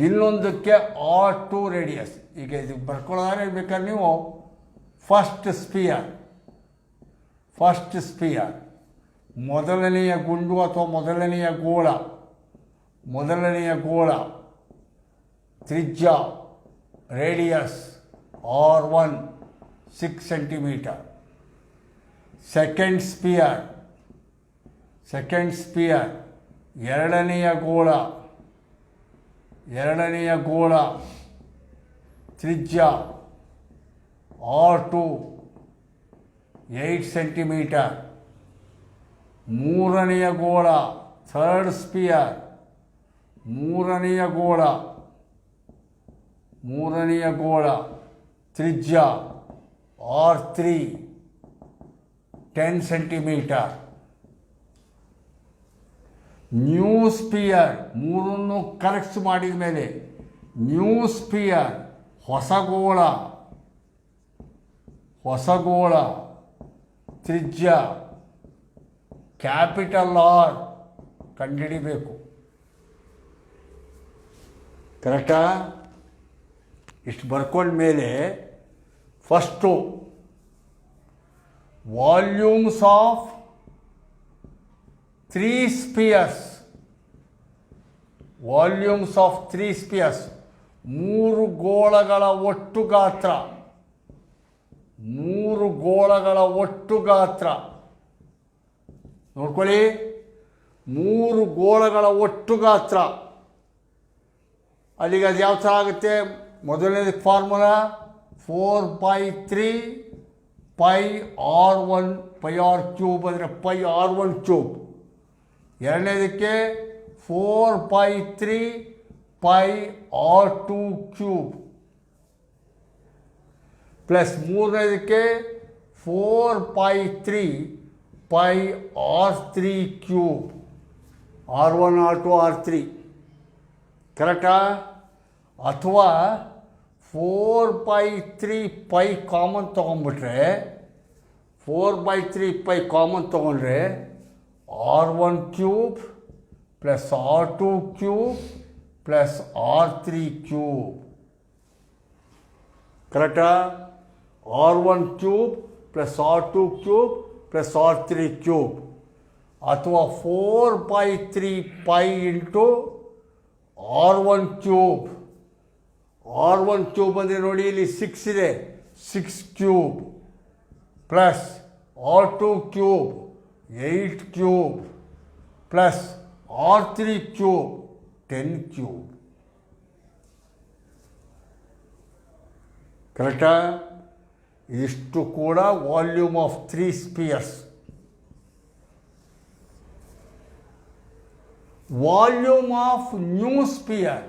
ಇನ್ನೊಂದಕ್ಕೆ R2 ರೇಡಿಯಸ್. ಈಗ ಇದು ಬರ್ಕೊಳ್ಳೋದಾದ್ರೆ ಬೇಕಾದ್ರೆ ನೀವು ಫಸ್ಟ್ ಸ್ಪಿಯರ್ ಮೊದಲನೆಯ ಗುಂಡು ಅಥವಾ ಮೊದಲನೆಯ ಗೋಳ ತ್ರಿಜ್ಯ radius R1 6 centimetre. Second spear ಎರಡನೆಯ ಗೋಳ ತ್ರಿಜ್ಯ R2 8 ಸೆಂಟಿಮೀಟರ್. ಮೂರನೆಯ ಗೋಳ ಥರ್ಡ್ ಸ್ಪಿಯರ್ ಮೂರನೆಯ ಗೋಳ ತ್ರಿಜ್ಯ R3 10 ಸೆಂಟಿಮೀಟರ್. ನ್ಯೂ ಸ್ಪಿಯರ್ ಮೂರನ್ನು ಕರೆಕ್ಟ್ ಮಾಡಿದ ಮೇಲೆ ನ್ಯೂ ಸ್ಪಿಯರ್ ಹೊಸಗೋಳ ತ್ರಿಜ್ಯ ಕ್ಯಾಪಿಟಲ್ R ಕಂಡುಹಿಡಿಬೇಕು. ಕರೆಕ್ಟಾ? ಇಷ್ಟು ಬರ್ಕೊಂಡ್ಮೇಲೆ ಫಸ್ಟು ವಾಲ್ಯೂಮ್ಸ್ ಆಫ್ 3 ಸ್ಪಿಯರ್ಸ್, 3 ಗೋಳಗಳ ಒಟ್ಟು ಗಾತ್ರ ನೋಡ್ಕೊಳ್ಳಿ. 3 ಗೋಳಗಳ ಒಟ್ಟು ಗಾತ್ರ ಅಲ್ಲಿಗೆ ಅದು ಯಾವ ಥರ ಆಗುತ್ತೆ? ಮೊದಲನೇದು ಫಾರ್ಮುಲಾ 4π3 πr1 πr³ ಅಂದರೆ πr1³. ಎರಡನೇದಕ್ಕೆ 4π3 πr2³ plus ಮೂರನೇದಕ್ಕೆ 4π3 πr3³ R1 R2 R3 ಕರೆಕ್ಟಾ? ಅಥವಾ 4/3 ಪೈ ಕಾಮನ್ ತೊಗೊಂಡ್ಬಿಟ್ರೆ 4/3 ಪೈ ಕಾಮನ್ ತೊಗೊಂಡ್ರೆ R1 cube plus R2 cube plus R3 cube ಕರೆಕ್ಟಾ? R1 cube plus R2 cube plus R3 cube ಅಥವಾ 4/3 pi into R1 cube. R1 cube ಅಂದರೆ ನೋಡಿ ಇಲ್ಲಿ 6 ಇದೆ, 6 cube plus R2 cube 8 cube plus R3 cube 10 cube. ಕರೆಕ್ಟಾ? ಇದಿಷ್ಟು ಕೂಡ volume of 3 spheres. Volume of new sphere,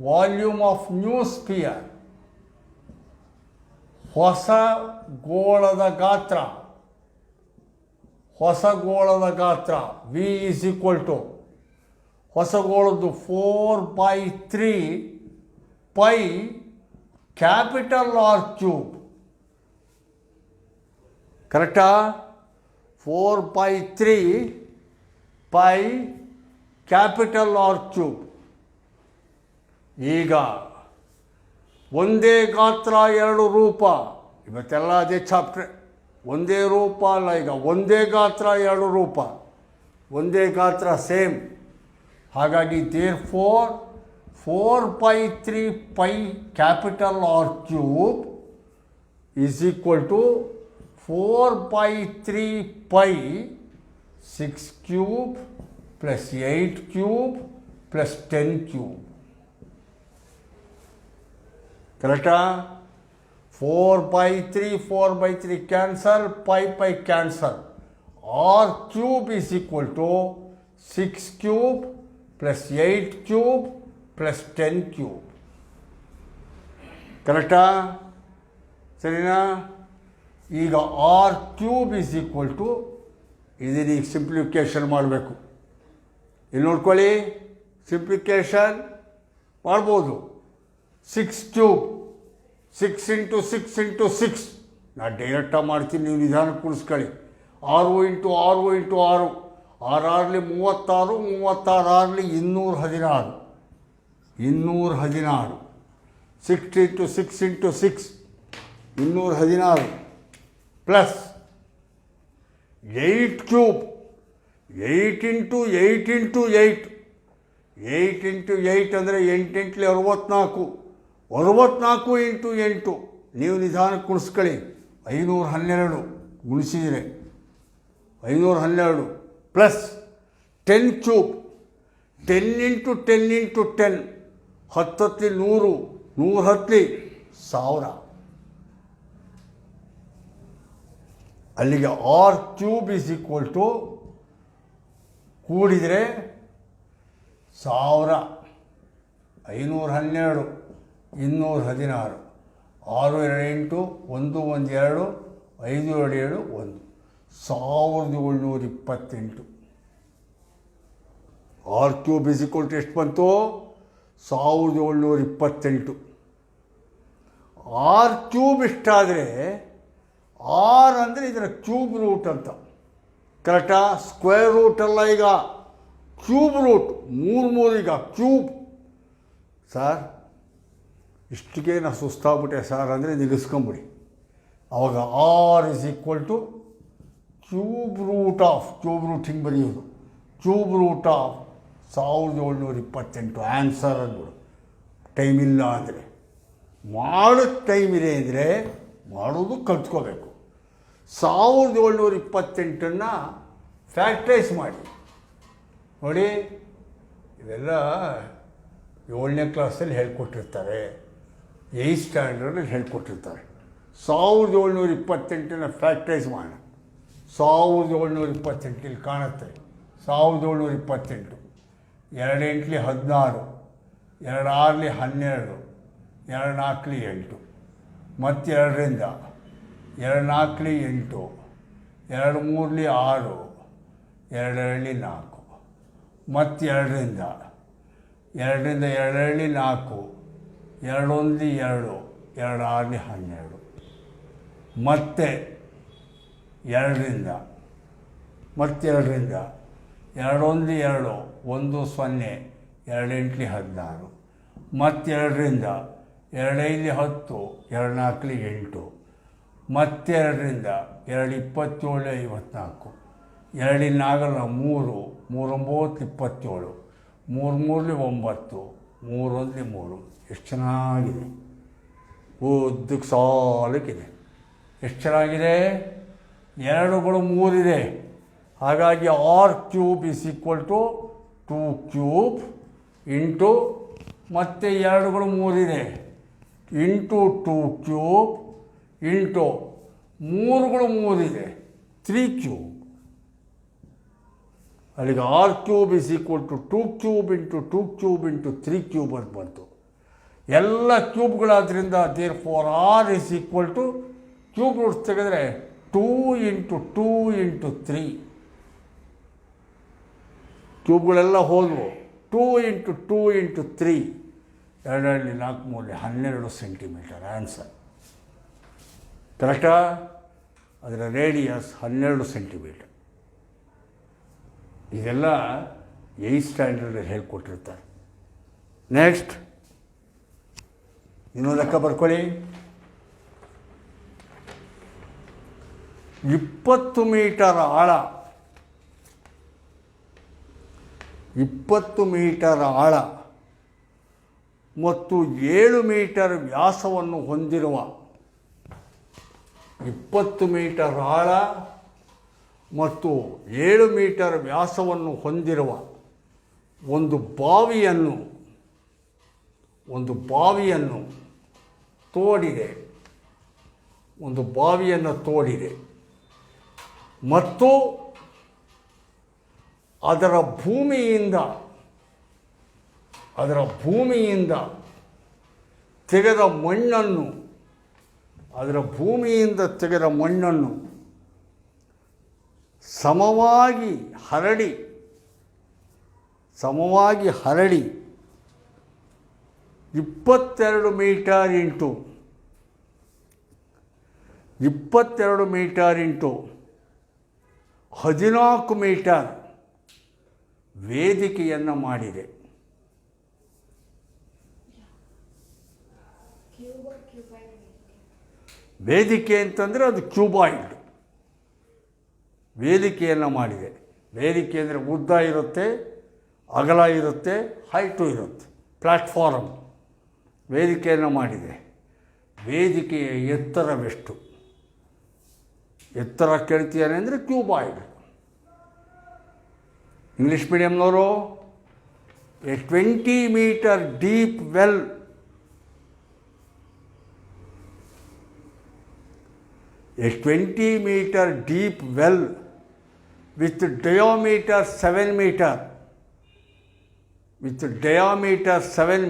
volume of new sphere, ಹೊಸ ಗೋಳದ ಗಾತ್ರ, ಹೊಸ ಗೋಳದ ಗಾತ್ರ V is equal to ಹೊಸ ಗೋಳದ್ದು 4/3 ಪೈ ಕ್ಯಾಪಿಟಲ್ R ಕ್ಯೂಬ್. ಕರೆಕ್ಟಾ? 4/3 ಪೈ ಕ್ಯಾಪಿಟಲ್ R ಕ್ಯೂಬ್. ಈಗ ಒಂದೇ ಗಾತ್ರ ಎರಡು ರೂಪ, ಇವತ್ತೆಲ್ಲ ಅದೇ ಚಾಪ್ಟ್ರೆ. ಒಂದೇ ರೂಪ ಅಲ್ಲ, ಈಗ ಒಂದೇ ಗಾತ್ರ ಎರಡು ರೂಪ, ಒಂದೇ ಗಾತ್ರ ಸೇಮ್. ಹಾಗಾಗಿ there 4/3 pi capital R cube is equal to 4/3 pi 6 cube plus 8 cube plus 10 cube. ಕರೆಕ್ಟಾ? 4/3 cancel, pi cancel. R cube is equal to 6 cube plus 8 cube plus 10 cube. ಕರೆಕ್ಟಾ? ಸರಿನಾ? ಈಗ R cube is equal to ಇದನ್ನ ಈಗ ಸಿಂಪ್ಲಿಫಿಕೇಷನ್ ಮಾಡಬೇಕು. ಇಲ್ಲಿ ನೋಡ್ಕೊಳ್ಳಿ, ಸಿಂಪ್ಲಿಫಿಕೇಷನ್ ಮಾಡ್ಬೋದು. 6 ಕ್ಯೂಬ್ 6 ಇಂಟು 6 ಇಂಟು 6 ನಾನು ಡೈರೆಕ್ಟಾಗಿ ಮಾಡ್ತೀನಿ, ನೀವು ನಿಧಾನಕ್ಕೆ ಕುಳಿಸ್ಕೊಳ್ಳಿ. 6 into 6 into 6 6 36, 36 216, 216. 6 into 6 into 6 216 plus 8 cube 8 into 8 into 8 8 into 8 ಅಂದರೆ 8 8 64, 64 ಇಂಟು 8 ನೀವು ನಿಧಾನಕ್ಕೆ ಕುಣಿಸ್ಕೊಳ್ಳಿ. 512 ಗುಣಿಸಿದರೆ 512 ಪ್ಲಸ್ 10 ಕ್ಯೂಬ್ 10 ಇಂಟು 10 ಇಂಟು 10 10 100, 110 1000. ಅಲ್ಲಿಗೆ R cube is equal to ಕೂಡಿದರೆ 1000, 512, 216, 6 2 8, 1 1 2, 5 2 7 1, 1728. R cube is equal to ಎಷ್ಟು ಬಂತು? 1728. R ಕ್ಯೂಬ್ ಇಷ್ಟಾದರೆ R ಅಂದರೆ ಇದರ ಕ್ಯೂಬ್ ರೂಟ್ ಅಂತ. ಕರೆಕ್ಟಾ? ಸ್ಕ್ವೇರ್ ರೂಟ್ ಅಲ್ಲ, ಈಗ ಕ್ಯೂಬ್ ರೂಟ್. 3 ಈಗ ಕ್ಯೂಬ್. ಸರ್ ಇಷ್ಟಿಗೆ ನಾನು ಸುಸ್ತಾಗ್ಬಿಟ್ಟೆ ಸರ್ ಅಂದರೆ ನಿಲ್ಲಿಸ್ಕೊಂಬಿಡಿ. ಆವಾಗ R is equal to cube root of, cube root ಹಿಂಗೆ ಬರೆಯೋದು, ಕ್ಯೂಬ್ ರೂಟ್ ಆಫ್ 1728. ಆನ್ಸರ್ ಅಂದ್ಬಿಡು. ಟೈಮ್ ಇಲ್ಲ ಅಂದರೆ, ಮಾಡೋಕ್ಕೆ ಟೈಮ್ ಇದೆ ಅಂದರೆ ಮಾಡೋದು ಕಲ್ತ್ಕೋಬೇಕು. 1728 ಫ್ಯಾಕ್ಟ್ರೈಸ್ ಮಾಡಿ ನೋಡಿ. ಇವೆಲ್ಲ 7ನೇ ಕ್ಲಾಸಲ್ಲಿ ಹೇಳ್ಕೊಟ್ಟಿರ್ತಾರೆ, 8th ಸ್ಟ್ಯಾಂಡರ್ಡಲ್ಲಿ ಹೇಳ್ಕೊಟ್ಟಿರ್ತಾರೆ. 1728 ಫ್ಯಾಕ್ಟ್ರೈಸ್ ಮಾಡೋಣ. 1728 ಇಲ್ಲಿ ಕಾಣುತ್ತೆ. 1728 2 8 16, 2 6 12, 2 4 8, ಮತ್ತು 2ರಿಂದ 2 4 8, 2 3 6, 2 2 4. ಮತ್ತು ಎರಡರಿಂದ 2 2 4, 2 1 2, 2 6 12, ಮತ್ತೆ 2ರಿಂದ, ಮತ್ತೆ 2ರಿಂದ 2 1 2, 1 0, 2 8 16, ಮತ್ತೆ 2ರಿಂದ 2 5 10, 2 4 8, ಮತ್ತೆ 2ರಿಂದ 2 27 54, 2 4 3, 3 9 27, 3 3 9, 3 1 3. ಎಷ್ಟು ಚೆನ್ನಾಗಿದೆ, ಉದ್ದಕ್ಕೆ ಸಾಲಕ್ಕಿದೆ. ಎಷ್ಟು ಚೆನ್ನಾಗಿದೆ, 2ಗಳು 3 ಇದೆ. ಹಾಗಾಗಿ r³ = 2³ ಇಂಟು ಮತ್ತೆ 2ಗಳು 3 ಇದೆ ಇಂಟು 2³ ಇಂಟು 3ಗಳು 3 ಇದೆ 3³ ಅಲ್ಲಿಗೆ r³ = 2³ ಇಂಟು 2³ ಇಂಟು 3³ ಅಂತ ಬಂತು. ಎಲ್ಲ ಕ್ಯೂಬ್ಗಳಾದ್ರಿಂದ ದೇರ್ಫೋರ್ r = ಕ್ಯೂಬ್ ರೂಟ್ಸ್ ತೆಗೆದರೆ 2 ಇಂಟು 2 ಇಂಟು 3 ಕ್ಯೂಬ್ಗಳೆಲ್ಲ ಹೋದವು. 2 ಇಂಟು 2 ಇಂಟು 3, 2 4 3 12 ಸೆಂಟಿಮೀಟರ್ ಆನ್ಸರ್ ಕರೆಕ್ಟಾ? ಅದರ ರೇಡಿಯಸ್ 12 ಸೆಂಟಿಮೀಟರ್. ಇದೆಲ್ಲ 8th ಸ್ಟ್ಯಾಂಡರ್ಡಲ್ಲಿ ಹೇಳ್ಕೊಟ್ಟಿರ್ತಾರೆ. ನೆಕ್ಸ್ಟ್ ಇನ್ನೊಂದು ಲೆಕ್ಕ ಬರ್ಕೊಳ್ಳಿ. 20 ಮೀಟರ್ ಆಳ, 20 ಮೀಟರ್ ಆಳ ಮತ್ತು 7 ಮೀಟರ್ ವ್ಯಾಸವನ್ನು ಹೊಂದಿರುವ 20 ಮೀಟರ್ ಆಳ ಮತ್ತು 7 ಮೀಟರ್ ವ್ಯಾಸವನ್ನು ಹೊಂದಿರುವ ಒಂದು ಬಾವಿಯನ್ನು ತೋಡಿದೆ. ಒಂದು ಬಾವಿಯನ್ನು ತೋಡಿದೆ ಮತ್ತು ಅದರ ಭೂಮಿಯಿಂದ ತೆಗೆದ ಮಣ್ಣನ್ನು ಸಮವಾಗಿ ಹರಡಿ 22 ಮೀಟರ್ ಇಂಟು 14 ಮೀಟರ್ ವೇದಿಕೆಯನ್ನು ಮಾಡಿದೆ. ವೇದಿಕೆ ಅಂತಂದರೆ ಅದು ಕ್ಯೂಬಾಯ್ಡ್. ವೇದಿಕೆಯನ್ನು ಮಾಡಿದೆ. ವೇದಿಕೆ ಅಂದರೆ ಉದ್ದ ಇರುತ್ತೆ, ಅಗಲ ಇರುತ್ತೆ, ಹೈಟು ಇರುತ್ತೆ. ಪ್ಲ್ಯಾಟ್ಫಾರಮ್ ವೇದಿಕೆಯನ್ನು ಮಾಡಿದೆ. ವೇದಿಕೆಯ ಎತ್ತರವೆಷ್ಟು? ಎತ್ತರ ಕೇಳ್ತೀಯಾನೆ ಅಂದರೆ ಕ್ಯೂಬಾಯ್ಡ್. ಇಂಗ್ಲೀಷ್ ಮೀಡಿಯಮ್ನವರು a 20 metre deep well with diameter 7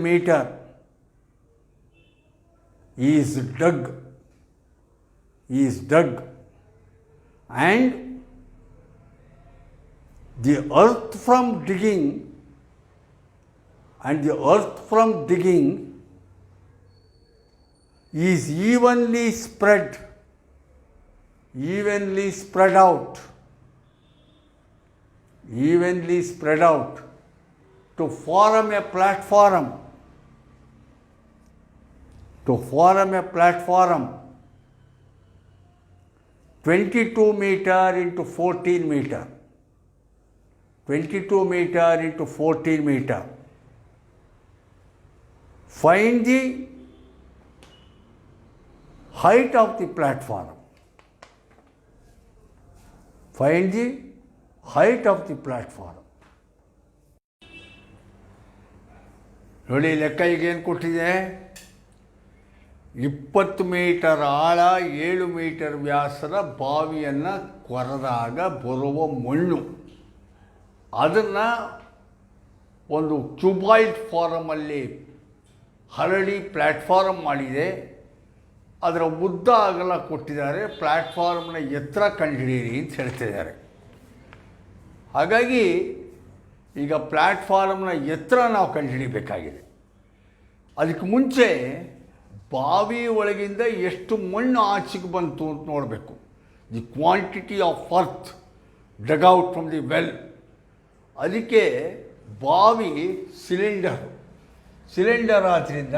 meter is dug and the earth from digging is evenly spread out to form a platform 22 meter into 14 meter. 22 meter into 14 meter. Find the height of the platform. ನೋಡಿ, ಲೆಕ್ಕ ಈಗೇನು ಕೊಟ್ಟಿದೆ? 20 ಮೀಟರ್ ಆಳ, 7 ಮೀಟರ್ ವ್ಯಾಸದ ಬಾವಿಯನ್ನು ಕೊರೆದಾಗ ಬರುವ ಮಣ್ಣು, ಅದನ್ನು ಒಂದು ಕ್ಯೂಬಾಯ್ಡ್ ಫಾರಮಲ್ಲಿ ಹರಡಿ ಪ್ಲ್ಯಾಟ್ಫಾರಮ್ ಮಾಡಿದೆ. ಅದರ ಉದ್ದ ಅಗಲ ಕೊಟ್ಟಿದ್ದಾರೆ. ಪ್ಲ್ಯಾಟ್ಫಾರ್ಮ್ನ ಎತ್ತರ ಕಂಡುಹಿಡಿಯಿರಿ ಅಂತ ಹೇಳ್ತಿದ್ದಾರೆ. ಹಾಗಾಗಿ ಈಗ ಪ್ಲ್ಯಾಟ್ಫಾರಮ್ನ ಎತ್ತರ ನಾವು ಕಂಡುಹಿಡಿಬೇಕಾಗಿದೆ. ಅದಕ್ಕೆ ಮುಂಚೆ ಬಾವಿ ಒಳಗಿಂದ ಎಷ್ಟು ಮಣ್ಣು ಆಚೆಗೆ ಬಂತು ಅಂತ ನೋಡಬೇಕು. The quantity of earth dug out from the well. ಅದಕ್ಕೆ ಬಾವಿ ಸಿಲಿಂಡರ್ ಆದ್ದರಿಂದ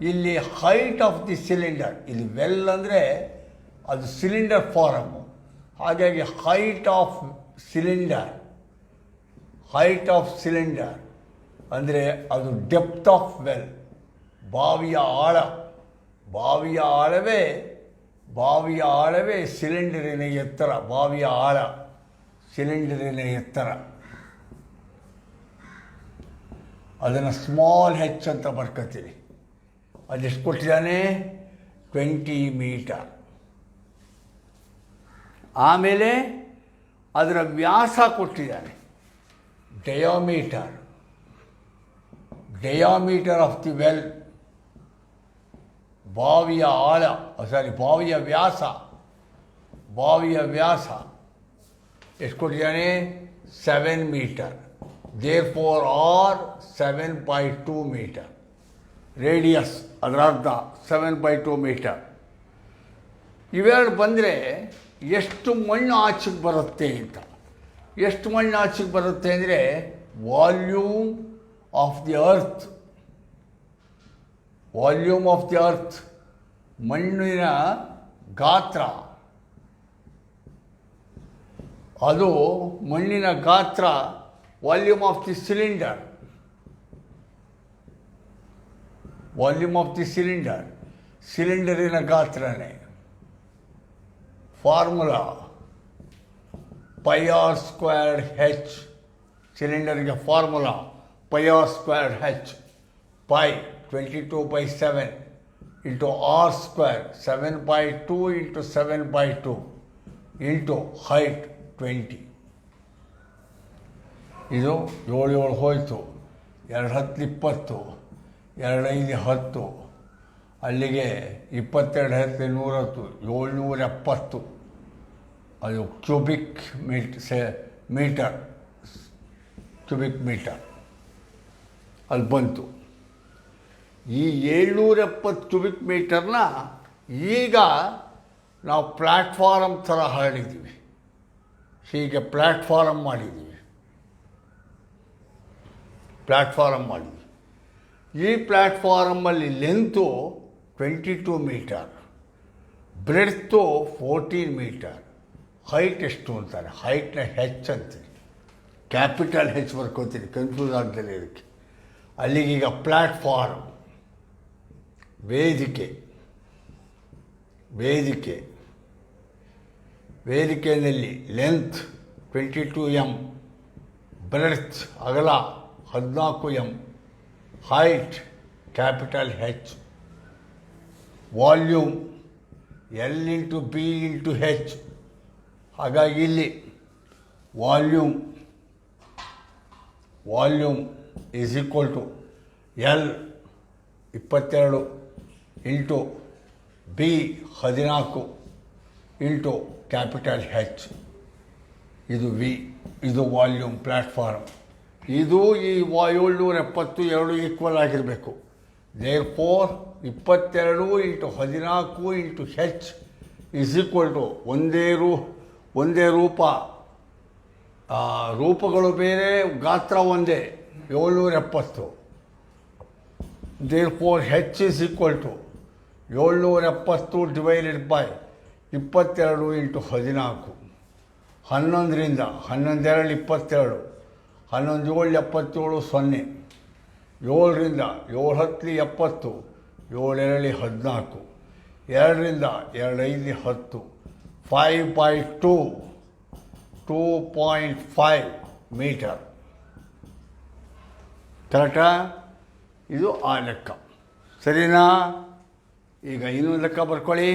ಇಲ್ಲಿ ಹೈಟ್ ಆಫ್ ದಿ ಸಿಲಿಂಡರ್, ಇಲ್ಲಿ ವೆಲ್ ಅಂದರೆ ಅದು ಸಿಲಿಂಡರ್ ಫಾರಮ್ಮು, ಹಾಗಾಗಿ ಹೈಟ್ ಆಫ್ ಸಿಲಿಂಡರ್ ಅಂದರೆ ಅದು ಡೆಪ್ತ್ ಆಫ್ ವೆಲ್, ಬಾವಿಯ ಆಳವೇ ಸಿಲಿಂಡರಿನ ಎತ್ತರ. ಬಾವಿಯ ಆಳ ಸಿಲಿಂಡರಿನ ಎತ್ತರ. ಅದನ್ನು ಸ್ಮಾಲ್ ಹೆಚ್ ಅಂತ ಬರ್ಕೊತೀವಿ. ಅದೆಷ್ಟು ಕೊಟ್ಟಿದ್ದಾನೆ? 20 ಮೀಟರ್. ಆಮೇಲೆ ಅದರ ವ್ಯಾಸ ಕೊಟ್ಟಿದ್ದಾನೆ, ಡಯಾಮೀಟರ್ ಆಫ್ ದಿ ವೆಲ್. ಬಾವಿಯ ವ್ಯಾಸ ಎಷ್ಟು ಕೊಟ್ಟಿದ್ದಾನೆ? 7 metre. therefore r 7/2 metre. Radius ಅದರ ಅರ್ಧ 7/2 ಮೀಟರ್. ಇವೆರಡು ಬಂದರೆ ಎಷ್ಟು ಮಣ್ಣು ಆಚೆಗೆ ಬರುತ್ತೆ ಅಂತ. ಎಷ್ಟು ಮಣ್ಣು ಆಚೆಗೆ ಬರುತ್ತೆ ಅಂದರೆ ವಾಲ್ಯೂಮ್ ಆಫ್ ದಿ ಅರ್ತ್, ಮಣ್ಣಿನ ಗಾತ್ರ. ಅದು ಮಣ್ಣಿನ ಗಾತ್ರ, ವಾಲ್ಯೂಮ್ ಆಫ್ ದಿ ಸಿಲಿಂಡರ್. ಸಿಲಿಂಡರಿನ ಗಾತ್ರನೇ. Formula πr²h. ಸಿಲಿಂಡರ್ಗೆ formula πr²h. π 22/7 into r² 7/2 into 7/2 into height 20. ಇದು 7 ಹೋಯಿತು. 2 10 20, 2 5 10, ಅಲ್ಲಿಗೆ 22 10 110, 770. ಅದು ಕ್ಯೂಬಿಕ್ ಮೀಟರ್ ಅಲ್ಲಿ ಬಂತು. ಈ 770 ಕ್ಯೂಬಿಕ್ ಮೀಟರ್ನ ಈಗ ನಾವು ಪ್ಲ್ಯಾಟ್ಫಾರಮ್ ಥರ ಹರಡಿದ್ದೀವಿ. ಹೀಗೆ ಪ್ಲ್ಯಾಟ್ಫಾರಮ್ ಮಾಡಿದ್ದೀವಿ. ಈ ಪ್ಲ್ಯಾಟ್ಫಾರಮ್ಮಲ್ಲಿ length 22 metre, breadth 14 metre. Height ಎಷ್ಟು ಅಂತಾರೆ? ಹೈಟ್ನ ಹೆಚ್ ಅಂತೀನಿ, ಕ್ಯಾಪಿಟಲ್ ಹೆಚ್ ಬರ್ಕೋತೀನಿ, ಕನ್ಫ್ಯೂಸ್ ಆಗ್ತದೆ ಇದಕ್ಕೆ. ಅಲ್ಲಿಗೀಗ ಪ್ಲ್ಯಾಟ್ಫಾರಮ್, ವೇದಿಕೆಯಲ್ಲಿ ಲೆಂತ್ 22 m, ಬ್ರೆಡ್ತ್ ಅಗಲ 14 m, height capital H, volume L into B into H. ಹಾಗಾಗಿ ಇಲ್ಲಿ volume is equal to L 22 into B 14 into capital H. ಇದು V, ಇದು ವಾಲ್ಯೂಮ್ ಪ್ಲ್ಯಾಟ್ಫಾರಮ್. ಇದು ಈ 770 ಎರಡು ಈಕ್ವಲ್ ಆಗಿರಬೇಕು. therefore 22 into 14 into H is equal to ಒಂದೇ ರೂಪಗಳು ಬೇರೆ, ಗಾತ್ರ ಒಂದೇ, 770. therefore H is equal to 770 divided by 22 into 14. 11ರಿಂದ 11 2 22, 11 7 77 0, 7ರಿಂದ 7 10 70, 7 2 14, 2ರಿಂದ 2 5 10, 5/2 2.5 ಮೀಟರ್. ಕರೆಕ್ಟಾ? ಇದು ಆ ಲೆಕ್ಕ. ಸರಿನಾ? ಈಗ ಇನ್ನೊಂದು ಲೆಕ್ಕ ಬರ್ಕೊಳ್ಳಿ.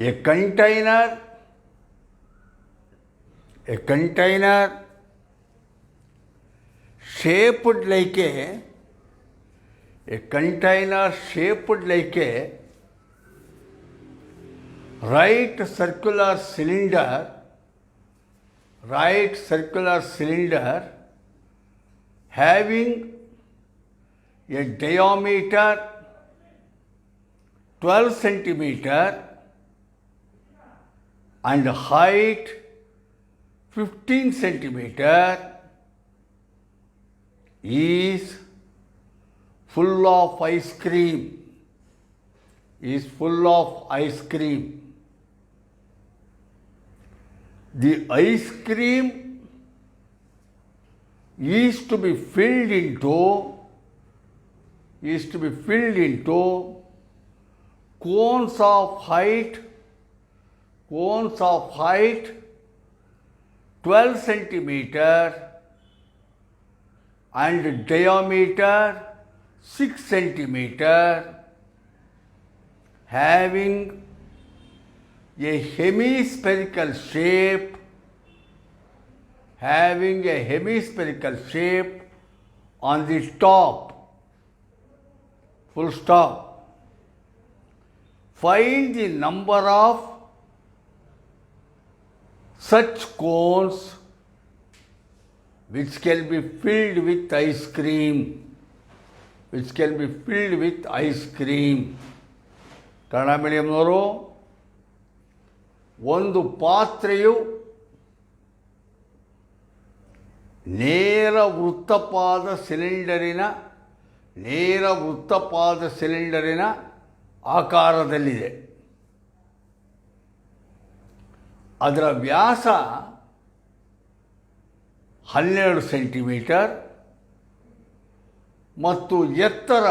A container shaped like a right circular cylinder right circular cylinder having a diameter 12 centimeter and height 15 centimeter is full of ice cream. Is full of ice cream. The ice cream is to be filled into cones of height 12 centimeter and diameter 6 centimeter, having a hemispherical shape on the top. Full stop. Find the number of such cones which can be filled with ice cream. Kannada ಮೀಡಿಯಂನವರು, ಒಂದು ಪಾತ್ರೆಯು ನೇರ ವೃತ್ತಪಾದ ಸಿಲಿಂಡರಿನ ಆಕಾರದಲ್ಲಿದೆ. ಅದರ ವ್ಯಾಸ 12 ಸೆಂಟಿಮೀಟರ್ ಮತ್ತು ಎತ್ತರ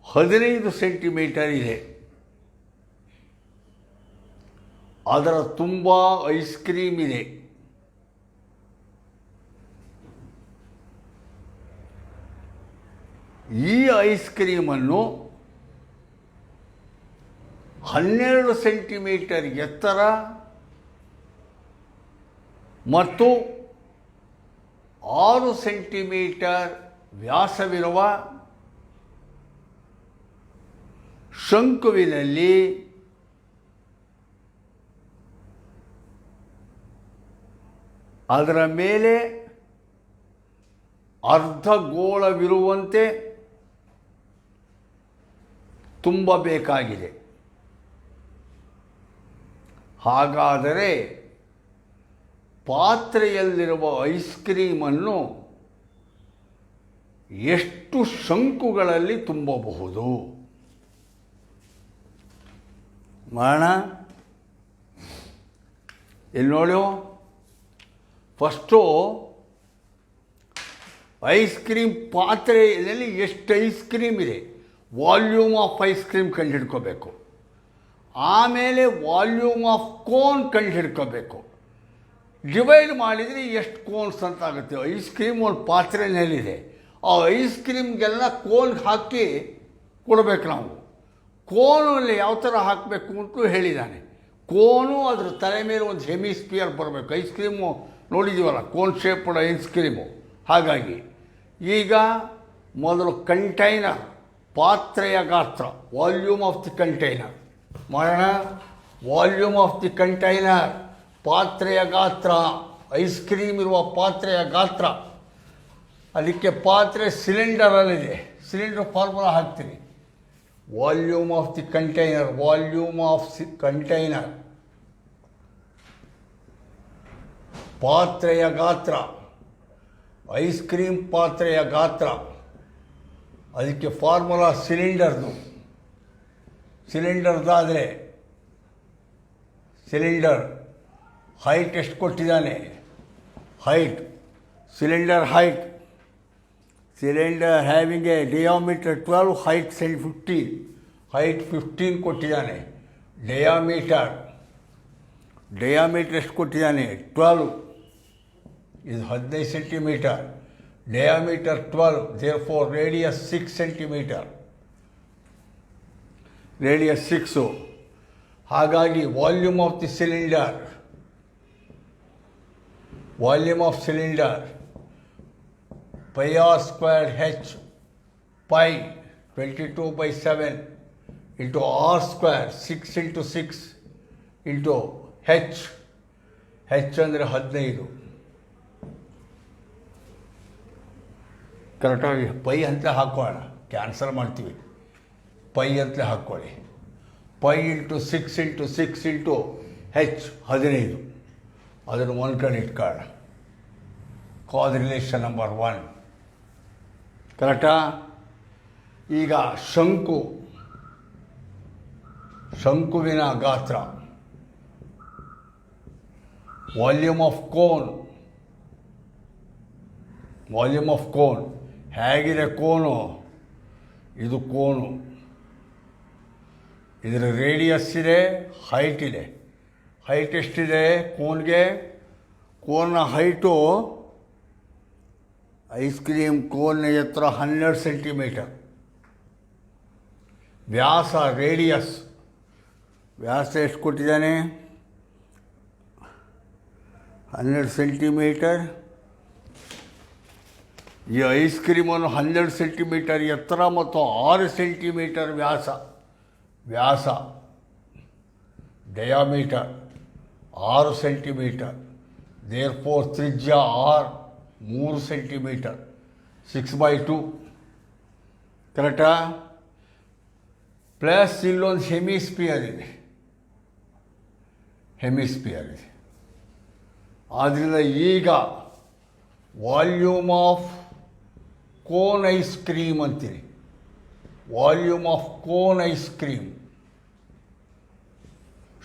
15 ಸೆಂಟಿಮೀಟರ್ ಇದೆ. ಅದರ ತುಂಬ ಐಸ್ ಕ್ರೀಮ್ ಇದೆ. ಈ ಐಸ್ ಕ್ರೀಮನ್ನು 12 ಸೆಂಟಿಮೀಟರ್ ಎತ್ತರ ಮತ್ತು 6 ಸೆಂಟಿಮೀಟರ್ ವ್ಯಾಸವಿರುವ ಶಂಕುವಿನಲ್ಲಿ ಅದರ ಮೇಲೆ ಅರ್ಧಗೋಳವಿರುವಂತೆ ತುಂಬಬೇಕಾಗಿದೆ. ಹಾಗಾದರೆ ಪಾತ್ರೆಯಲ್ಲಿರುವ ಐಸ್ ಕ್ರೀಮನ್ನು ಎಷ್ಟು ಶಂಕುಗಳಲ್ಲಿ ತುಂಬಬಹುದು? ಮಾಡೋಣ. ಇಲ್ಲಿ ನೋಡಿ, ಫಸ್ಟು ಐಸ್ ಕ್ರೀಮ್ ಪಾತ್ರೆಯಲ್ಲಿ ಎಷ್ಟು ಐಸ್ ಕ್ರೀಮ್ ಇದೆ, ವಾಲ್ಯೂಮ್ ಆಫ್ ಐಸ್ ಕ್ರೀಮ್ ಕಂಡುಹಿಡ್ಕೋಬೇಕು. ಆಮೇಲೆ ವಾಲ್ಯೂಮ್ ಆಫ್ ಕೋನ್ ಕಂಡುಹಿಡ್ಕೋಬೇಕು. ಡಿವೈಡ್ ಮಾಡಿದರೆ ಎಷ್ಟು ಕೋನ್ಸ್ ಅಂತ ಆಗುತ್ತೆ. ಐಸ್ ಕ್ರೀಮ್ ಒಂದು ಪಾತ್ರೆಯಲ್ಲಿದೆ, ಆ ಐಸ್ ಕ್ರೀಮ್ಗೆಲ್ಲ ಕೋನ್ ಹಾಕಿ ಕೊಡಬೇಕು ನಾವು. ಕೋನಲ್ಲಿ ಯಾವ ಥರ ಹಾಕಬೇಕು ಅಂತಲೂ ಹೇಳಿದ್ದಾನೆ. ಕೋನು ಅದ್ರ ತಲೆ ಮೇಲೆ ಒಂದು ಹೆಮಿಸ್ಫಿಯರ್ ಬರಬೇಕು. ಐಸ್ ಕ್ರೀಮು ನೋಡಿದ್ದೀವಲ್ಲ, ಕೋನ್ ಶೇಪ್ಡ್ ಐಸ್ ಕ್ರೀಮು. ಹಾಗಾಗಿ ಈಗ ಮೊದಲು ಕಂಟೈನರ್, ಪಾತ್ರೆಯ ಗಾತ್ರ, ವಾಲ್ಯೂಮ್ ಆಫ್ ದಿ ಕಂಟೈನರ್ ಮಾಡೋಣ. ವಾಲ್ಯೂಮ್ ಆಫ್ ದಿ ಕಂಟೈನರ್, ಪಾತ್ರೆಯ ಗಾತ್ರ, ಐಸ್ ಕ್ರೀಮ್ ಇರುವ ಪಾತ್ರೆಯ ಗಾತ್ರ. ಅದಕ್ಕೆ ಪಾತ್ರೆ ಸಿಲಿಂಡರಲ್ಲಿದೆ, ಸಿಲಿಂಡರ್ ಫಾರ್ಮುಲಾ ಹಾಕ್ತೀನಿ. ವಾಲ್ಯೂಮ್ ಆಫ್ ದಿ ಕಂಟೈನರ್, ಪಾತ್ರೆಯ ಗಾತ್ರ, ಐಸ್ ಕ್ರೀಮ್ ಪಾತ್ರೆಯ ಗಾತ್ರ. ಅದಕ್ಕೆ ಫಾರ್ಮುಲಾ ಸಿಲಿಂಡರ್ದಾದರೆ ಸಿಲಿಂಡರ್ ಹೈಟ್ ಎಷ್ಟು ಕೊಟ್ಟಿದ್ದಾನೆ, ಸಿಲಿಂಡರ್ ಹ್ಯಾವಿಂಗ್ ಎ ಡಿಯಾಮೀಟರ್ 12, ಹೈಟ್ 15 ಕೊಟ್ಟಿದ್ದಾನೆ. ಡಯಾಮೀಟರ್ ಎಷ್ಟು ಕೊಟ್ಟಿದ್ದಾನೆ, 12, ಇದು 15 centimetre. Diameter 12, therefore radius 6 centimetre, radius 6. ಹಾಗಾಗಿ volume of cylinder pi r squared h, pi 22/7 into r squared 6 into 6 into h ಹೆಚ್ ಅಂದರೆ 15. ಕರೆಕ್ಟಾಗಿ ಪೈ ಅಂತಲೇ ಹಾಕೋಣ, ಕ್ಯಾನ್ಸಲ್ ಮಾಡ್ತೀವಿ. ಪೈ ಅಂತಲೇ ಹಾಕ್ಕೊಳ್ಳಿ. Pi into 6 into H 15. ಅದನ್ನು ಒಂದು ಕಡೆ ಇಟ್ಕೊಳ್ಳೋಣ. ಕಾಸ್ ರಿಲೇಷನ್ ನಂಬರ್ 1. ಕರೆಕ್ಟಾ? ಈಗ ಶಂಕುವಿನ ಗಾತ್ರ, ವಾಲ್ಯೂಮ್ ಆಫ್ ಕೋನ್ ಹೇಗಿದೆ? ಕೋನು, ಇದು ಕೋನು, ಇದರ ರೇಡಿಯಸ್ ಇದೆ, ಹೈಟ್ ಇದೆ. ಹೈಟ್ ಎಷ್ಟಿದೆ ಕೋನ್ಗೆ? ಕೋನ್ನ ಹೈಟು, ಐಸ್ ಕ್ರೀಮ್ ಕೋನ್ನ ಎತ್ತರ 12 ಸೆಂಟಿಮೀಟರ್. ವ್ಯಾಸ ಎಷ್ಟು ಕೊಟ್ಟಿದ್ದಾನೆ? 12 ಸೆಂಟಿಮೀಟರ್. ಈ ಐಸ್ ಕ್ರೀಮನ್ನು 12 ಸೆಂಟಿಮೀಟರ್ ಎತ್ತರ ಮತ್ತು 6 ಸೆಂಟಿಮೀಟರ್ ವ್ಯಾಸ ಡಯಾಮೀಟರ್ 6 ಸೆಂಟಿಮೀಟರ್. ದೇರ್ಫೋರ್ ತ್ರಿಜ್ಯ 3 ಸೆಂಟಿಮೀಟರ್, 6/2. ಕರೆಕ್ಟಾ? ಪ್ಲಸ್ ಇಲ್ಲೊಂದು ಹೆಮಿಸ್ಪಿಯರ್ ಇದೆ. ಆದ್ದರಿಂದ ಈಗ volume of cone ice cream ಅಂತೀರಿ. Volume of cone ice cream,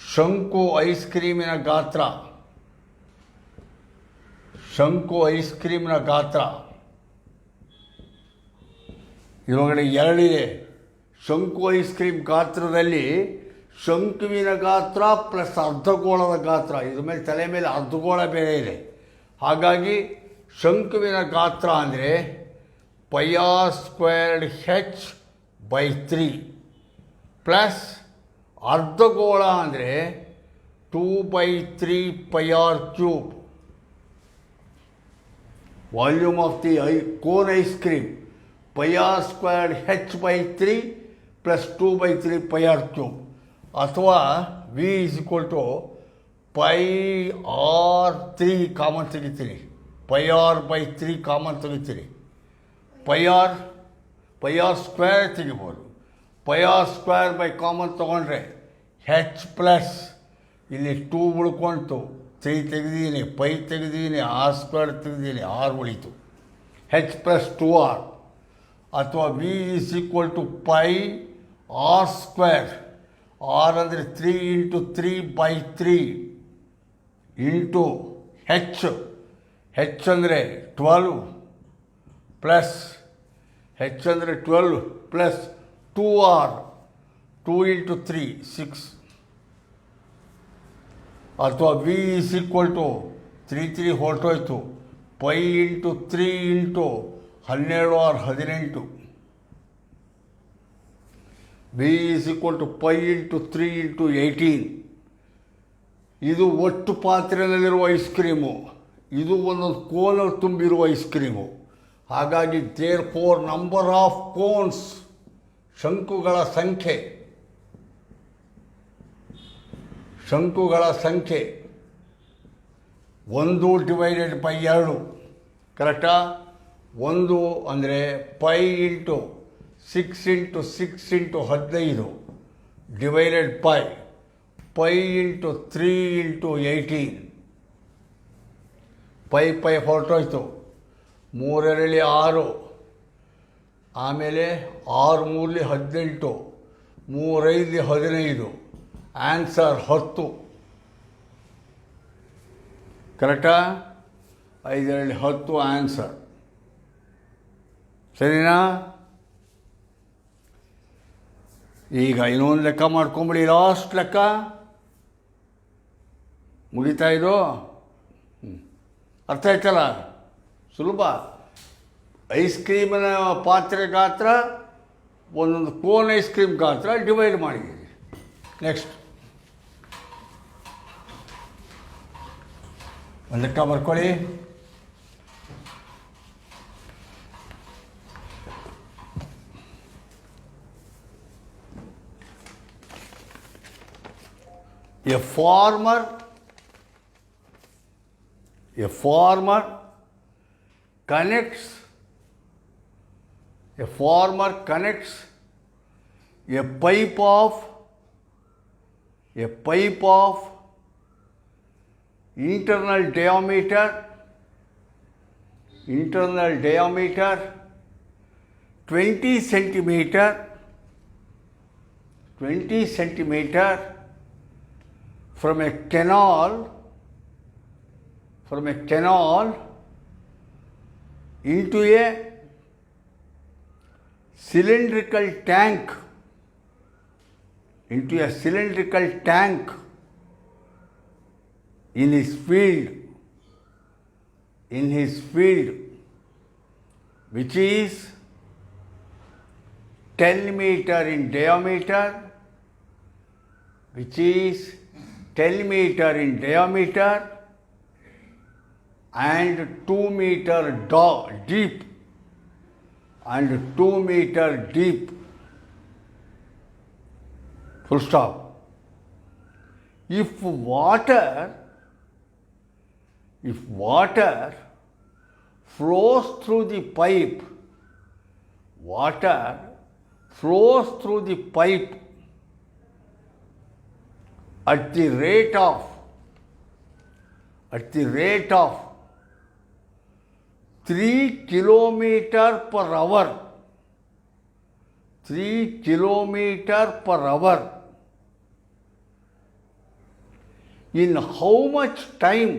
ಶಂಕು ಐಸ್ ಕ್ರೀಮಿನ ಗಾತ್ರ, ಇದರೊಳಗಡೆ 2 ಇದೆ. ಶಂಕು ಐಸ್ ಕ್ರೀಮ್ ಗಾತ್ರದಲ್ಲಿ ಶಂಕುವಿನ ಗಾತ್ರ ಪ್ಲಸ್ ಅರ್ಧಗೋಳದ ಗಾತ್ರ, ಇದ್ರ ಮೇಲೆ ತಲೆ ಮೇಲೆ ಅರ್ಧಗೋಳ ಬೇರೆ ಇದೆ. ಹಾಗಾಗಿ ಶಂಕುವಿನ ಗಾತ್ರ ಅಂದರೆ πr²h/3 ಪ್ಲಸ್ ಅರ್ಧಗೋಳ ಅಂದರೆ 2/3 πr³. Volume of the cone ice cream πr²h/3 plus 2/3 πr³. ಅಥವಾ V πr3 ಕಾಮನ್ ತೆಗಿತೀರಿ, πr/3 ಕಾಮನ್ ತೆಗಿತೀರಿ. πr² ತೆಗಿಬೋದು. πr² ಕಾಮನ್ ತೊಗೊಂಡ್ರೆ ಹೆಚ್ ಪ್ಲಸ್ ಇಲ್ಲಿ 2 ಉಳ್ಕೊಂತು, 3 ತೆಗೆದೀನಿ, ಪೈ ತೆಗೆದೀನಿ, r² ತೆಗೆದೀನಿ, r ಉಳಿತು. H plus 2r. ಅಥವಾ V πr². r ಅಂದರೆ 3 ಇಂಟು 3/3 ಇಂಟು ಹೆಚ್ ಅಂದರೆ 12 ಪ್ಲಸ್ 2r, 2 ಇಂಟು 3 6. ಅಥವಾ V 3 ಹೊರಟೋಯ್ತು, pi into 3 into 12r 18. V π into 3 into 18. ಇದು ಒಟ್ಟು ಪಾತ್ರೆಯಲ್ಲಿರುವ ಐಸ್ ಕ್ರೀಮು, ಇದು ಒಂದೊಂದು ಕೋನಲ್ಲಿ ತುಂಬಿರುವ ಐಸ್ ಕ್ರೀಮು. ಹಾಗಾಗಿ ದೇರ್ಫೋರ್ ನಂಬರ್ ಆಫ್ ಕೋನ್ಸ್, ಶಂಕುಗಳ ಸಂಖ್ಯೆ 1/2. ಕರೆಕ್ಟಾ? 1 ಅಂದರೆ π into 6 into 6 into 15 divided π into 3 into 18. Pi ಹೊರಟೋಯ್ತು, 3 6, ಆಮೇಲೆ 6 3 18, 3 5 15. ಆನ್ಸರ್ 10. ಕರೆಕ್ಟಾ? 5 10 ಆನ್ಸರ್. ಸರಿನಾ? ಈಗ ಇನ್ನೊಂದು ಲೆಕ್ಕ ಮಾಡ್ಕೊಂಬಿಡಿ, ಲಾಸ್ಟ್ ಲೆಕ್ಕ ಮುಗಿತಾ ಇದು. ಅರ್ಥ ಆಯ್ತಲ್ಲ? ಸುಲಭ. ಐಸ್ ಕ್ರೀಮಿನ ಪಾತ್ರೆ ಗಾತ್ರ, ಒಂದೊಂದು ಕೋನ್ ಐಸ್ ಕ್ರೀಮ್ ಗಾತ್ರ ಡಿವೈಡ್ ಮಾಡಿದ್ದೀರಿ. ನೆಕ್ಸ್ಟ್ ಒಂದು ಲೆಕ್ಕ ಬರ್ಕೊಳ್ಳಿ. A farmer A farmer connects a pipe of internal diameter 20 centimeter from a canal into a cylindrical tank in his field which is 10 meter in diameter and 2 meter deep full stop. If water flows through the pipe at the rate of 3 kilometer per hour, in how much time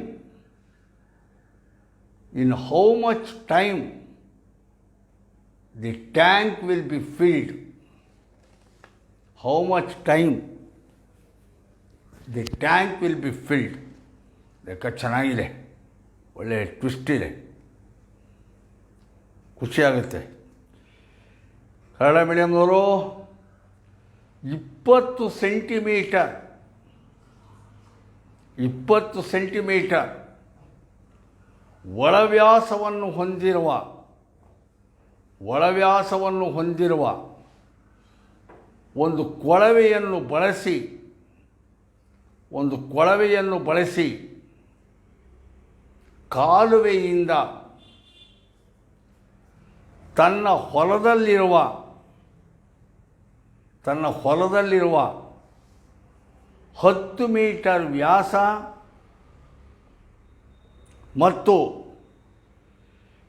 the tank will be filled? ಲೆಕ್ಕ ಚೆನ್ನಾಗಿದೆ, ಒಳ್ಳೆ ಟ್ವಿಸ್ಟ್ ಇದೆ, ಖುಷಿಯಾಗುತ್ತೆ. ಕನ್ನಡ ಮೀಡಿಯಮ್ನವರು 20 ಸೆಂಟಿಮೀಟರ್ ಒಳವ್ಯಾಸವನ್ನು ಹೊಂದಿರುವ ಒಂದು ಕೊಳವೆಯನ್ನು ಬಳಸಿ ಕಾಲುವೆಯಿಂದ ತನ್ನ ಹೊಲದಲ್ಲಿರುವ 10 ಮೀಟರ್ ವ್ಯಾಸ ಮತ್ತು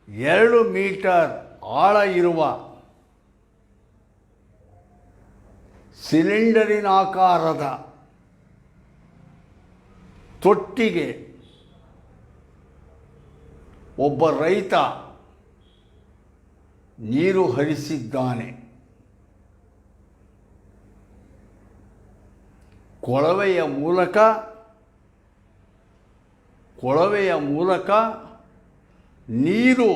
2 ಮೀಟರ್ ಆಳ ಇರುವ ಸಿಲಿಂಡರಿನಾಕಾರದ ತೊಟ್ಟಿಗೆ ಒಬ್ಬ ರೈತ ನೀರು ಹರಿಸಿದ್ದಾನೆ. ಕೊಳವೆಯ ಮೂಲಕ ನೀರು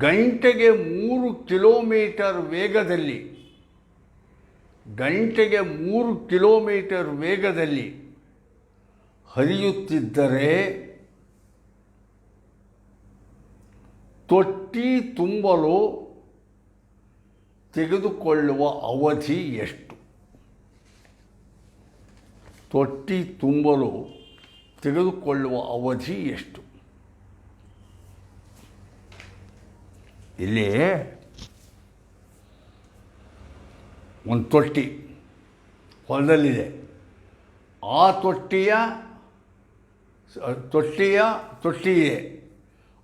ಗಂಟೆಗೆ 3 ಕಿಲೋಮೀಟರ್ ವೇಗದಲ್ಲಿ ಹರಿಯುತ್ತಿದ್ದರೆ ತೊಟ್ಟಿ ತುಂಬಲು ತೆಗೆದುಕೊಳ್ಳುವ ಅವಧಿ ಎಷ್ಟು? ಇಲ್ಲಿ ಒಂದು ತೊಟ್ಟಿ ಹೊಲದಲ್ಲಿದೆ. ಆ ತೊಟ್ಟಿ ಇದೆ.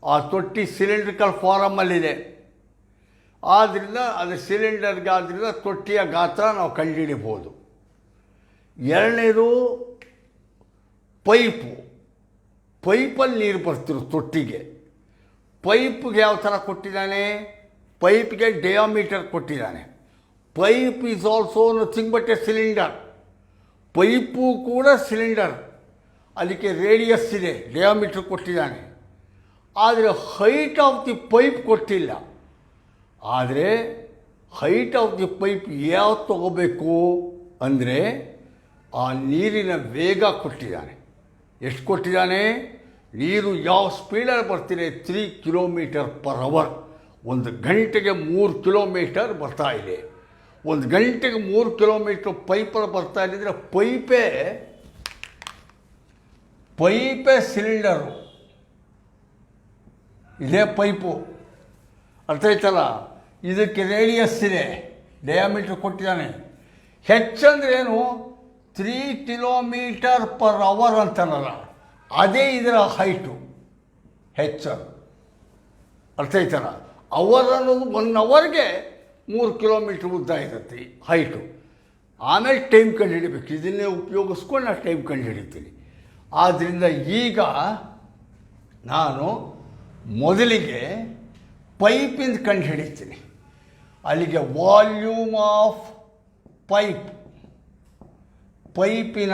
ಆ ತೊಟ್ಟಿ ಸಿಲಿಂಡ್ರಿಕಲ್ ಫಾರಮಲ್ಲಿದೆ. ಆದ್ದರಿಂದ ಅದು ಸಿಲಿಂಡರ್ಗೆ ಆದ್ದರಿಂದ ತೊಟ್ಟಿಯ ಗಾತ್ರ ನಾವು ಕಂಡುಹಿಡಿಬೋದು. ಎರಡನೇದು ಪೈಪಲ್ಲಿ ನೀರು ಬರ್ತಿರೋ ತೊಟ್ಟಿಗೆ. ಪೈಪ್ಗೆ ಯಾವ ಥರ ಕೊಟ್ಟಿದ್ದಾನೆ? ಪೈಪ್ಗೆ ಡಯಾಮೀಟರ್ ಕೊಟ್ಟಿದ್ದಾನೆ. Pipe is also nothing but A cylinder. Pipe ಕೂಡ ಸಿಲಿಂಡರ್, ಅದಕ್ಕೆ ರೇಡಿಯಸ್ ಇದೆ, ಡಯಾಮೀಟರ್ ಕೊಟ್ಟಿದ್ದಾನೆ. ಆದರೆ ಹೈಟ್ ಆಫ್ ದಿ ಪೈಪ್ ಕೊಟ್ಟಿಲ್ಲ. ಆದರೆ ಹೈಟ್ ಆಫ್ ದಿ ಪೈಪ್ ಯಾವ್ದು ತಗೋಬೇಕು ಅಂದರೆ ಆ ನೀರಿನ ವೇಗ ಕೊಟ್ಟಿದ್ದಾನೆ. ಎಷ್ಟು ಕೊಟ್ಟಿದ್ದಾನೆ? ನೀರು ಯಾವ ಸ್ಪೀಡಲ್ಲಿ ಬರ್ತಿದೆ? 3 ಕಿಲೋಮೀಟರ್ ಪರ್ ಅವರ್. 1 ಗಂಟೆಗೆ 3 ಕಿಲೋಮೀಟರ್ ಬರ್ತಾ ಇದೆ. 1 ಗಂಟೆಗೆ 3 ಕಿಲೋಮೀಟರ್ ಪೈಪಲ್ಲಿ ಬರ್ತಾ ಇದ್ದರೆ ಪೈಪೇ ಪೈಪೇ ಸಿಲಿಂಡರು, ಇದೇ ಪೈಪು, ಅರ್ಥ ಆಯ್ತಲ್ಲ. ಇದಕ್ಕೆ ರೇಡಿಯಸ್ ಇದೆ, ಡಯಾಮೀಟ್ರ್ ಕೊಟ್ಟಿದ್ದಾನೆ. ಹೆಚ್ಚಂದ್ರೆ ಏನು, 3 ಕಿಲೋಮೀಟರ್ ಪರ್ ಅವರ್ ಅಂತಾನಲ್ಲ, ಅದೇ ಇದರ ಹೈಟು ಹೆಚ್ಚು. ಅರ್ಥ ಆಯ್ತಲ್ಲ. ಅವರ್ ಅನ್ನೋದು 1 ಅವರ್ಗೆ 3 ಕಿಲೋಮೀಟ್ರ್ ಉದ್ದ ಇರುತ್ತೆ ಹೈಟು. ಆಮೇಲೆ ಟೈಮ್ ಕಂಡುಹಿಡಿಬೇಕು, ಇದನ್ನೇ ಉಪಯೋಗಿಸ್ಕೊಂಡು ನಾನು ಟೈಮ್ ಕಂಡುಹಿಡಿತೀನಿ. ಆದ್ದರಿಂದ ಈಗ ನಾನು ಮೊದಲಿಗೆ ಪೈಪಿಂದ ಕಂಡುಹಿಡಿತೀನಿ. ಅಲ್ಲಿಗೆ ವಾಲ್ಯೂಮ್ ಆಫ್ ಪೈಪಿನ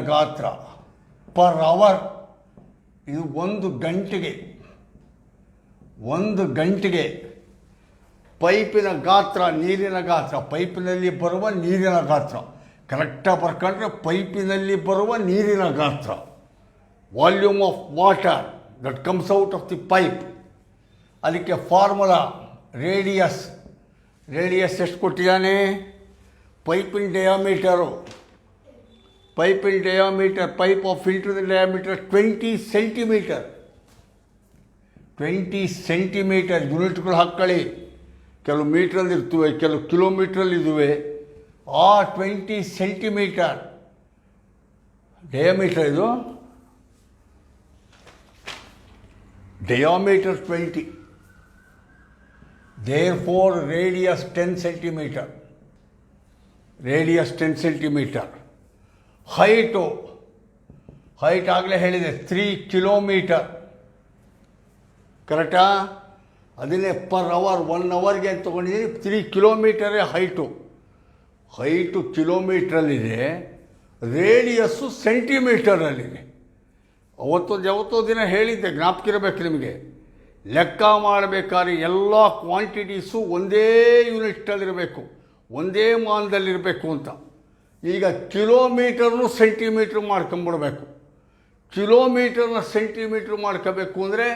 ಗಾತ್ರ ಪರ್ ಅವರ್. ಇದು 1 ಗಂಟೆಗೆ ಪೈಪಿನ ಗಾತ್ರ, ನೀರಿನ ಗಾತ್ರ, ಪೈಪಿನಲ್ಲಿ ಬರುವ ನೀರಿನ ಗಾತ್ರ ಕರೆಕ್ಟಾಗಿ ಬರ್ಕೊಂಡ್ರೆ ಪೈಪಿನಲ್ಲಿ ಬರುವ ನೀರಿನ ಗಾತ್ರ, volume of water that comes out of the pipe. ಅದಕ್ಕೆ ಫಾರ್ಮುಲಾ ರೇಡಿಯಸ್ ಎಷ್ಟು ಕೊಟ್ಟಿದ್ದಾನೆ, ಪೈಪಿನ diameter, pipe of filter diameter 20 centimetre. 20 centimetre ಯೂನಿಟ್ಗಳು ಹಾಕ್ಕೊಳ್ಳಿ. ಕೆಲವು ಮೀಟ್ರಲ್ಲಿ ಇರ್ತವೆ, ಕೆಲವು ಕಿಲೋಮೀಟ್ರಲ್ಲಿ ಇದುವೆ. ಆ 20 ಸೆಂಟಿಮೀಟರ್ ಡಯಾಮೀಟರ್, ಇದು diameter 20. therefore radius 10 centimetre. Height ಆಗಲೇ ಹೇಳಿದೆ 3 ಕಿಲೋಮೀಟರ್, ಕರೆಕ್ಟಾ? ಅದನ್ನೇ ಪರ್ ಅವರ್ 1 ಅವರ್ಗೆ ಅಂತ ತೊಗೊಂಡಿದ್ದೀನಿ. 3 ಕಿಲೋಮೀಟರೇ ಹೈಟು ಕಿಲೋಮೀಟ್ರಲ್ಲಿದೆ, ರೇಡಿಯಸ್ಸು ಸೆಂಟಿಮೀಟರಲ್ಲಿದೆ. ಯಾವತ್ತೋ ದಿನ ಹೇಳಿದ್ದೆ, ಜ್ಞಾಪಕ ಇರಬೇಕು ನಿಮಗೆ. ಲೆಕ್ಕ ಮಾಡಬೇಕಾದ್ರೆ ಎಲ್ಲ ಕ್ವಾಂಟಿಟೀಸು ಒಂದೇ ಯೂನಿಟ್ಟಲ್ಲಿರಬೇಕು, ಒಂದೇ ಮಾನದಲ್ಲಿರಬೇಕು ಅಂತ. ಈಗ ಕಿಲೋಮೀಟರ್ನು ಸೆಂಟಿಮೀಟ್ರ್ ಮಾಡ್ಕೊಂಬಿಡ್ಬೇಕು. ಕಿಲೋಮೀಟರ್ನ ಸೆಂಟಿಮೀಟ್ರ್ ಮಾಡ್ಕೋಬೇಕು ಅಂದರೆ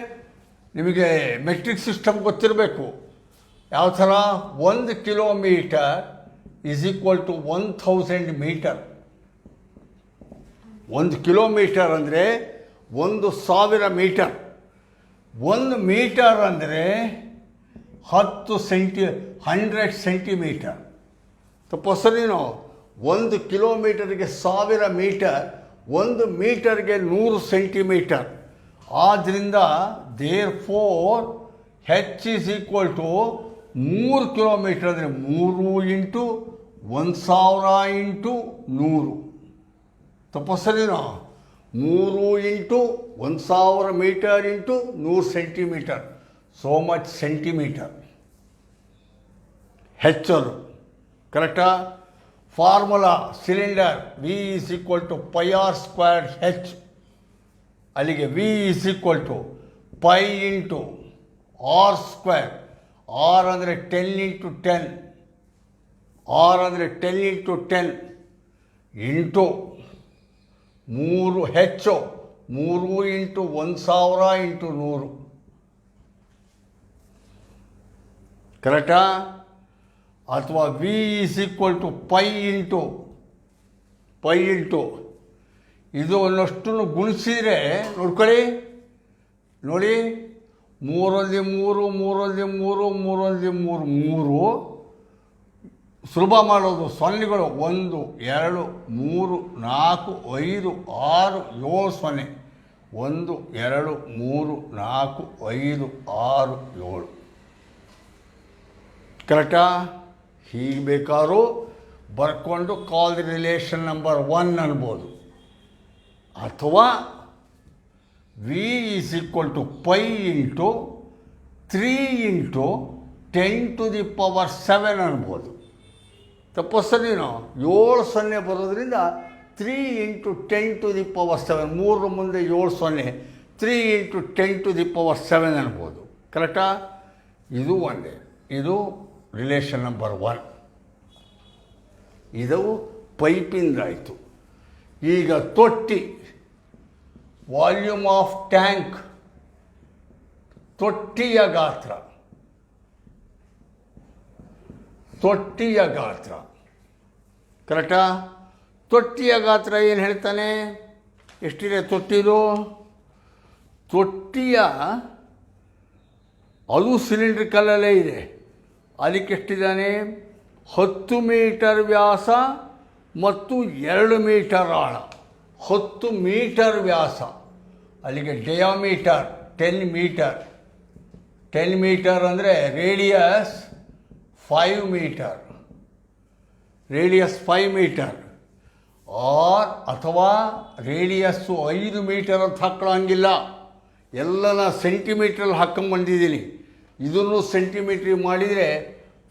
ನಿಮಗೆ ಮೆಟ್ರಿಕ್ ಸಿಸ್ಟಮ್ ಗೊತ್ತಿರಬೇಕು. ಯಾವ ಥರ, 1 kilometre is equal to 1000 metre. 1 kilometre ಅಂದರೆ 1000 ಮೀಟರ್. 1 ಮೀಟರ್ ಅಂದರೆ 100 ಸೆಂಟಿಮೀಟರ್. ತಪ್ಪಸರೇನು, 1 ಕಿಲೋಮೀಟರ್ಗೆ 1000 ಮೀಟರ್, 1 ಮೀಟರ್ಗೆ 100 ಸೆಂಟಿಮೀಟರ್. ಆದ್ದರಿಂದ therefore H is equal to 3 kilometre ಅಂದರೆ 3 ಇಂಟು 1000 ಇಂಟು 100. ತಪ್ಪಸರೇನು, 3 into 1000 metre into 100 centimetre, so much centimetre. ಹೆಚ್ಚದು ಕರೆಕ್ಟಾ? Formula cylinder V is equal to pi r squared H. ಅಲ್ಲಿಗೆ V is equal to pi into R square. R ಅಂದರೆ 10 ಇಂಟು 10, R ಅಂದರೆ 10 ಇಂಟು 10 ಇಂಟು 3 ಹೆಚ್ಚು 3 ಇಂಟು 1000 ಇಂಟು 100. ಕರೆಕ್ಟಾ? ಅಥವಾ V is equal to pi into ಇದು ಅನ್ನಷ್ಟನ್ನು ಗುಣಿಸಿದರೆ ನೋಡ್ಕೊಳ್ಳಿ, ನೋಡಿ, 3 × 3 ಸುಲಭ ಮಾಡೋದು. ಸೊನ್ನೆಗಳು 1 2 3 4 5 6 7 0. 1 2 3 4 5 6 7. ಕರೆಕ್ಟಾ? ಹೀಗೆ ಬೇಕಾದ್ರೂ ಬರ್ಕೊಂಡು ಕಾಲ್ ದಿ ರಿಲೇಷನ್ ನಂಬರ್ 1 ಅನ್ಬೋದು. ಅಥವಾ V is equal to pi into 3 into 10 to the power 7 ಅನ್ಬೋದು. ತಪ್ಪಸನೇನು, 7 0 ಬರೋದ್ರಿಂದ 3 ಇಂಟು 10 to the power 7, 3 ಮುಂದೆ 7 0, 3 ಇಂಟು 10 to the power 7 ಅನ್ಬೋದು. ಕರೆಕ್ಟಾ? ಇದು ಒಂದೇ, ಇದು ರಿಲೇಷನ್ ನಂಬರ್ 1. ಇದು ಪೈಪಿಂದಾಯಿತು. ಈಗ ತೊಟ್ಟಿ, ವಾಲ್ಯೂಮ್ ಆಫ್ ಟ್ಯಾಂಕ್, ತೊಟ್ಟಿಯ ಗಾತ್ರ ಕರೆಕ್ಟಾ? ತೊಟ್ಟಿಯ ಗಾತ್ರ ಏನು ಹೇಳ್ತಾನೆ? ಎಷ್ಟಿದೆ ತೊಟ್ಟಿದು? ತೊಟ್ಟಿಯ ಅದು ಸಿಲಿಂಡ್ರಿಕಲ್ಲೇ ಇದೆ. ಅದಕ್ಕೆ ಎಷ್ಟಿದ್ದಾನೆ? 10 ಮೀಟರ್ ವ್ಯಾಸ ಮತ್ತು 2 ಮೀಟರ್ ಆಳ. 10 ಮೀಟರ್ ವ್ಯಾಸ, ಅಲ್ಲಿಗೆ ಡಯಾಮೀಟರ್ 10 ಮೀಟರ್. 10 ಮೀಟರ್ ಅಂದರೆ ರೇಡಿಯಸ್ 5 ಮೀಟರ್. ರೇಡಿಯಸ್ 5 ಮೀಟರ್ ಅಥವಾ ರೇಡಿಯಸ್ಸು 5 ಮೀಟರ್ ಅಂತ ಹಾಕೊಳ್ಳೋಂಗಿಲ್ಲ. ಎಲ್ಲ ಸೆಂಟಿಮೀಟ್ರಲ್ಲಿ ಹಾಕ್ಕೊಂಬಂದಿದ್ದೀನಿ. ಇದನ್ನು ಸೆಂಟಿಮೀಟ್ರಿಗೆ ಮಾಡಿದರೆ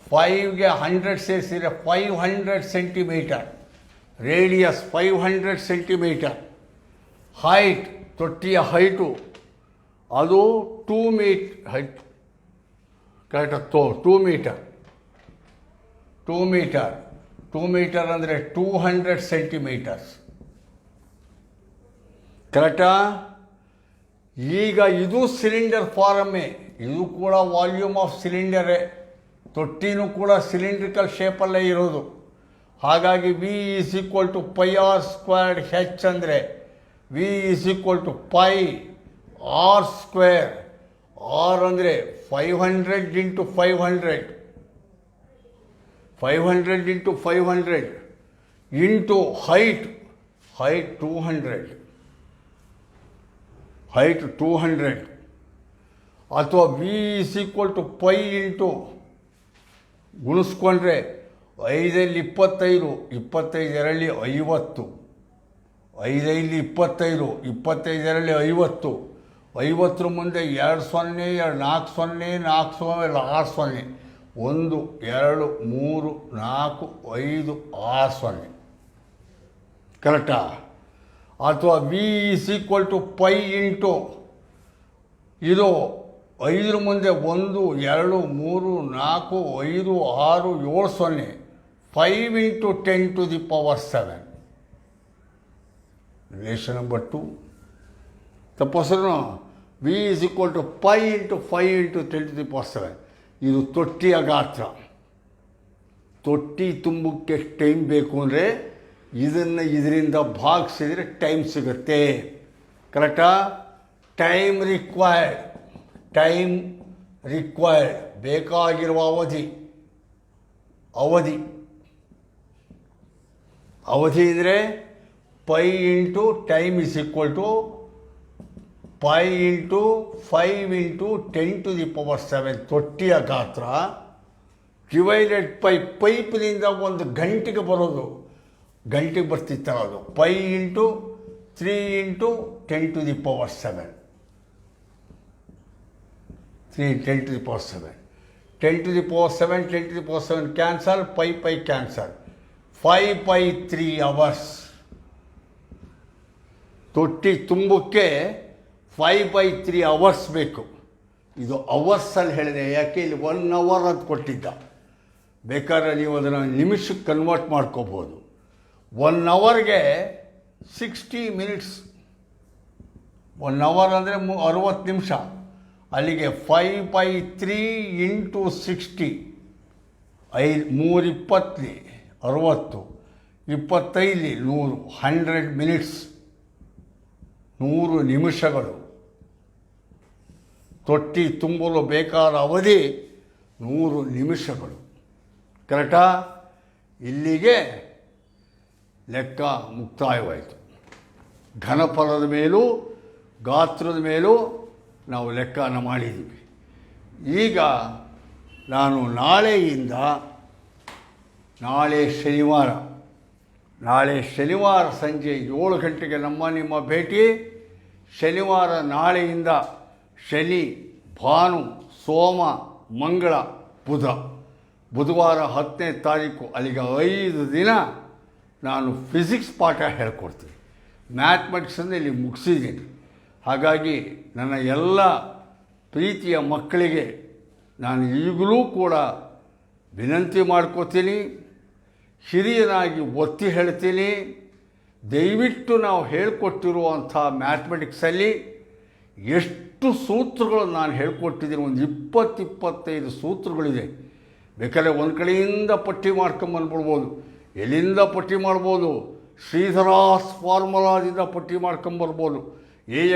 5ಗೆ 100 ಸೇರಿಸಿದರೆ 500 ಸೆಂಟಿಮೀಟರ್. Radius 500 centimetre. ಹೈಟ್, ತೊಟ್ಟಿಯ ಹೈಟು ಅದು 2 metre height. Correct? 2 metre. 2 metre 2 metre ಅಂದರೆ 200 ಸೆಂಟಿಮೀಟರ್ಸ್. ಕರೆಕ್ಟಾ? ಈಗ ಇದು ಸಿಲಿಂಡರ್ ಫಾರಮ್ಮೇ. ಇದು ಕೂಡ ವಾಲ್ಯೂಮ್ ಆಫ್ ಸಿಲಿಂಡರೇ. ತೊಟ್ಟಿನೂ ಕೂಡ ಸಿಲಿಂಡ್ರಿಕಲ್ ಶೇಪಲ್ಲೇ ಇರೋದು. ಹಾಗಾಗಿ V = πr² H ಅಂದರೆ V = πr². R ಅಂದರೆ 500 × 500. 500 × 500 ಇಂಟು ಹೈಟ್ 200. ಹೈಟ್ 200. ಅಥವಾ V = π ಇಂಟು ಗುಣಿಸ್ಕೊಂಡ್ರೆ 5 × 25, 25 2 50. 5 × 25, 25 2 50. 50 ಮುಂದೆ 2 0, 2 4 0, 4 0, 6 0. 1 2 3 4 5 6 0. ಕರೆಕ್ಟಾ? ಅಥವಾ V = π ಇಂಟು ಇದು 5 ಮುಂದೆ 1 2 3 4 5 6 7 0. 5 × 10⁻⁷. Relation number 2. ತಪ್ಪಸರು V = π × 5 × 10⁻⁷. ಇದು ತೊಟ್ಟಿಯ ಗಾತ್ರ. ತೊಟ್ಟಿ ತುಂಬಕ್ಕೆ ಎಷ್ಟು ಟೈಮ್ ಬೇಕು ಅಂದರೆ ಇದನ್ನು ಇದರಿಂದ ಭಾಗಿಸಿದರೆ ಟೈಮ್ ಸಿಗುತ್ತೆ. ಕರೆಕ್ಟಾ? ಟೈಮ್ ರಿಕ್ವೈರ್ಡ್ ಬೇಕಾಗಿರುವ ಅವಧಿ ಅಂದರೆ π ಇಂಟು ಟೈಮ್ = π × 5 × 10⁻⁷. ತೊಟ್ಟಿಯ ಗಾತ್ರ ಡಿವೈಡೆಡ್ ಪೈಪ್ನಿಂದ 1 ಗಂಟೆಗೆ ಬರೋದು. ಗಂಟೆಗೆ ಬರ್ತಿತ್ತಲ್ಲ ಅದು. π × 3 × 10⁻⁷. 10⁻⁷. 10⁻⁷ ಕ್ಯಾನ್ಸಲ್. π ಕ್ಯಾನ್ಸಲ್. 5/3 hours. ತೊಟ್ಟಿ ತುಂಬಕ್ಕೆ 5/3 hours ಬೇಕು. ಇದು ಅವರ್ಸಲ್ಲಿ ಹೇಳಿದೆ, ಯಾಕೆ ಇಲ್ಲಿ 1 hour ಅಂತ ಕೊಟ್ಟಿದ್ದ. ಬೇಕಾದ್ರೆ ನೀವು ಅದನ್ನು ನಿಮಿಷಕ್ಕೆ ಕನ್ವರ್ಟ್ ಮಾಡ್ಕೋಬೋದು. 1 hourಗೆ 60 minutes. 1 hour ಅಂದರೆ 60 ನಿಮಿಷ. ಅಲ್ಲಿಗೆ 5/3 × 60. 3 20 60, 25 100, 100 minutes. 100 ನಿಮಿಷಗಳು. ತೊಟ್ಟಿ ತುಂಬಲು ಬೇಕಾದ ಅವಧಿ 100 ನಿಮಿಷಗಳು. ಕರೆಕ್ಟಾ? ಇಲ್ಲಿಗೆ ಲೆಕ್ಕ ಮುಕ್ತಾಯವಾಯಿತು. ಘನಫಲದ ಮೇಲೂ ಗಾತ್ರದ ಮೇಲೂ ನಾವು ಲೆಕ್ಕನ ಮಾಡಿದ್ದೀವಿ. ಈಗ ನಾನು ನಾಳೆ ಶನಿವಾರ ಸಂಜೆ 7 ಗಂಟೆಗೆ ನಿಮ್ಮ ಭೇಟಿ. ಶನಿವಾರ ನಾಳೆಯಿಂದ ಶನಿ, ಭಾನು, ಸೋಮ, ಮಂಗಳ, ಬುಧವಾರ 10ನೇ ತಾರೀಕು ಅಲ್ಲಿಗೆ 5 ದಿನ ನಾನು ಫಿಸಿಕ್ಸ್ ಪಾಠ ಹೇಳ್ಕೊಡ್ತೀನಿ. ಮ್ಯಾಥಮೆಟಿಕ್ಸನ್ನು ಇಲ್ಲಿ ಮುಗಿಸಿದ್ದೀನಿ. ಹಾಗಾಗಿ ನನ್ನ ಎಲ್ಲ ಪ್ರೀತಿಯ ಮಕ್ಕಳಿಗೆ ನಾನು ಈಗಲೂ ಕೂಡ ವಿನಂತಿ ಮಾಡ್ಕೋತೀನಿ, ಹಿರಿಯನಾಗಿ ಒತ್ತಿ ಹೇಳ್ತೀನಿ, ದಯವಿಟ್ಟು ನಾವು ಹೇಳಿಕೊಟ್ಟಿರುವಂಥ ಮ್ಯಾಥಮೆಟಿಕ್ಸಲ್ಲಿ ಎಷ್ಟು ಸೂತ್ರಗಳು ನಾನು ಹೇಳ್ಕೊಟ್ಟಿದ್ದೀನಿ. ಒಂದು 20-25 ಸೂತ್ರಗಳಿದೆ. ಬೇಕಾದ್ರೆ ಒಂದು ಕಡೆಯಿಂದ ಪಟ್ಟಿ ಮಾಡ್ಕೊಂಬಂದ್ಬಿಡ್ಬೋದು, ಎಲ್ಲಿಂದ ಪಟ್ಟಿ ಮಾಡ್ಬೋದು. ಶ್ರೀಧರಾಸ್ ಫಾರ್ಮುಲಾದಿಂದ ಪಟ್ಟಿ ಮಾಡ್ಕೊಂಬರ್ಬೋದು.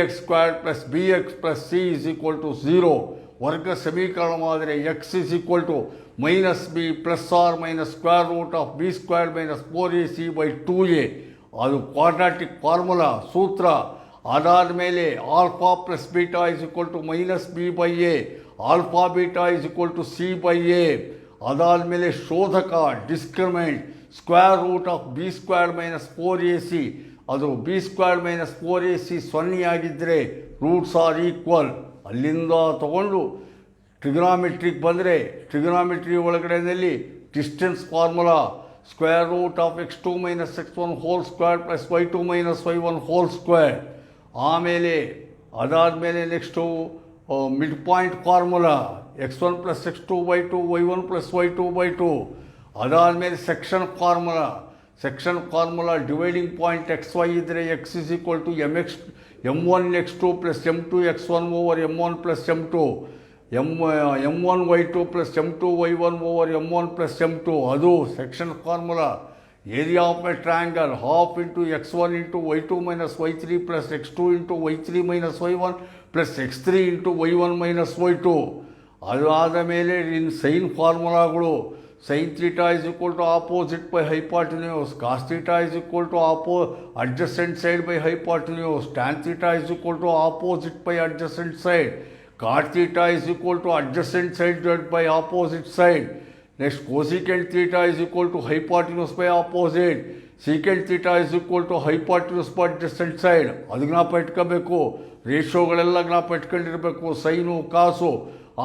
ax² + bx + c = 0 ವರ್ಗ ಸಮೀಕರಣವಾದರೆ x = -b ± √b² - 4ac/2a. ಅದು ಕ್ವಾಡ್ರಾಟಿಕ್ ಫಾರ್ಮುಲಾ ಸೂತ್ರ. ಅದಾದ ಮೇಲೆ alpha + beta -b/a, alpha beta = c/a. ಅದಾದ ಮೇಲೆ ಶೋಧಕ ಡಿಸ್ಕ್ರಿಮೆಂಟ್ √b² - 4ac. ಅದು b² - 4ac 0 ಆಗಿದ್ದರೆ ರೂಟ್ಸ್ ಆರ್ ಈಕ್ವಲ್. ಅಲ್ಲಿಂದ ತಗೊಂಡು ಟ್ರಿಗ್ನಾಮೆಟ್ರಿಗೆ ಬಂದರೆ trigonometry ಒಳಗಡೆಯಲ್ಲಿ distance formula √x2 - x1 2 + y2 - y1 2. ಆಮೇಲೆ ಅದಾದಮೇಲೆ next mid point formula x1 + x2 y2 y1 + y2/2. ಅದಾದಮೇಲೆ section formula dividing point xy ಇದ್ದರೆ x = m1x2 + m2x1 / m1 + m2, m1y2 + m2y1 / m1 + m2. ಅದು section formula. Area of A triangle ½ × x1 × y2 - y3 + x2 × y3 - y1 + x3 × y1 - y2. ಅದು ಆದ ಮೇಲೆ ಇನ್ನು sign ಫಾರ್ಮುಲಾಗಳು sin θ = opposite by hypotenuse, cos θ = adjacent side by hypotenuse, tan θ = opposite by adjacent side, cot θ = adjacent side by opposite side. Next, cosecant θ = hypotenuse by opposite, secant θ = hypotenuse by adjacent side. ಅದು ಜ್ಞಾಪ ಇಟ್ಕೋಬೇಕು. ರೇಷಿಯೋಗಳೆಲ್ಲ ಜ್ಞಾಪ ಇಟ್ಕೊಂಡಿರಬೇಕು, ಸೈನು ಕಾಸು.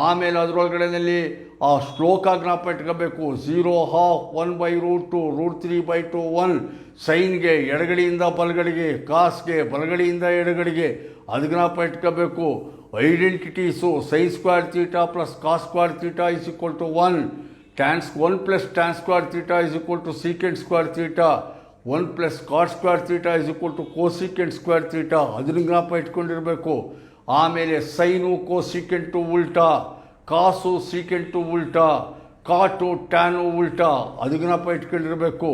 ಆಮೇಲೆ ಅದರೊಳಗಡೆಯಲ್ಲಿ ಆ ಶ್ಲೋಕ ಜ್ಞಾಪ ಇಟ್ಕೋಬೇಕು. 0 ½ 1/√2 √3/2 1. ಸೈನ್ಗೆ ಎಡಗಡೆಯಿಂದ ಬಲಗಡೆಗೆ, ಕಾಸ್ಗೆ ಬಲಗಡೆಯಿಂದ ಎಡಗಡೆಗೆ, ಅದು ಜ್ಞಾಪ ಇಟ್ಕೋಬೇಕು. ಐಡೆಂಟಿಟೀಸು sin² θ + cos² θ = 1, 1 + tan² θ = secant² θ, 1 + cot² θ = cosecant² θ. ಅದನ್ನು ಜ್ಞಾಪ ಇಟ್ಕೊಂಡಿರಬೇಕು. ಆಮೇಲೆ ಸೈನು ಕೋಸಿಕೆಂಟು ಉಲ್ಟಾ, ಕಾಸು ಸೀಕೆಂಟು ಉಲ್ಟಾ, ಕಾಟು ಟ್ಯಾನು ಉಲ್ಟಾ, ಅದು ಜ್ಞಾಪ ಇಟ್ಕೊಂಡಿರಬೇಕು.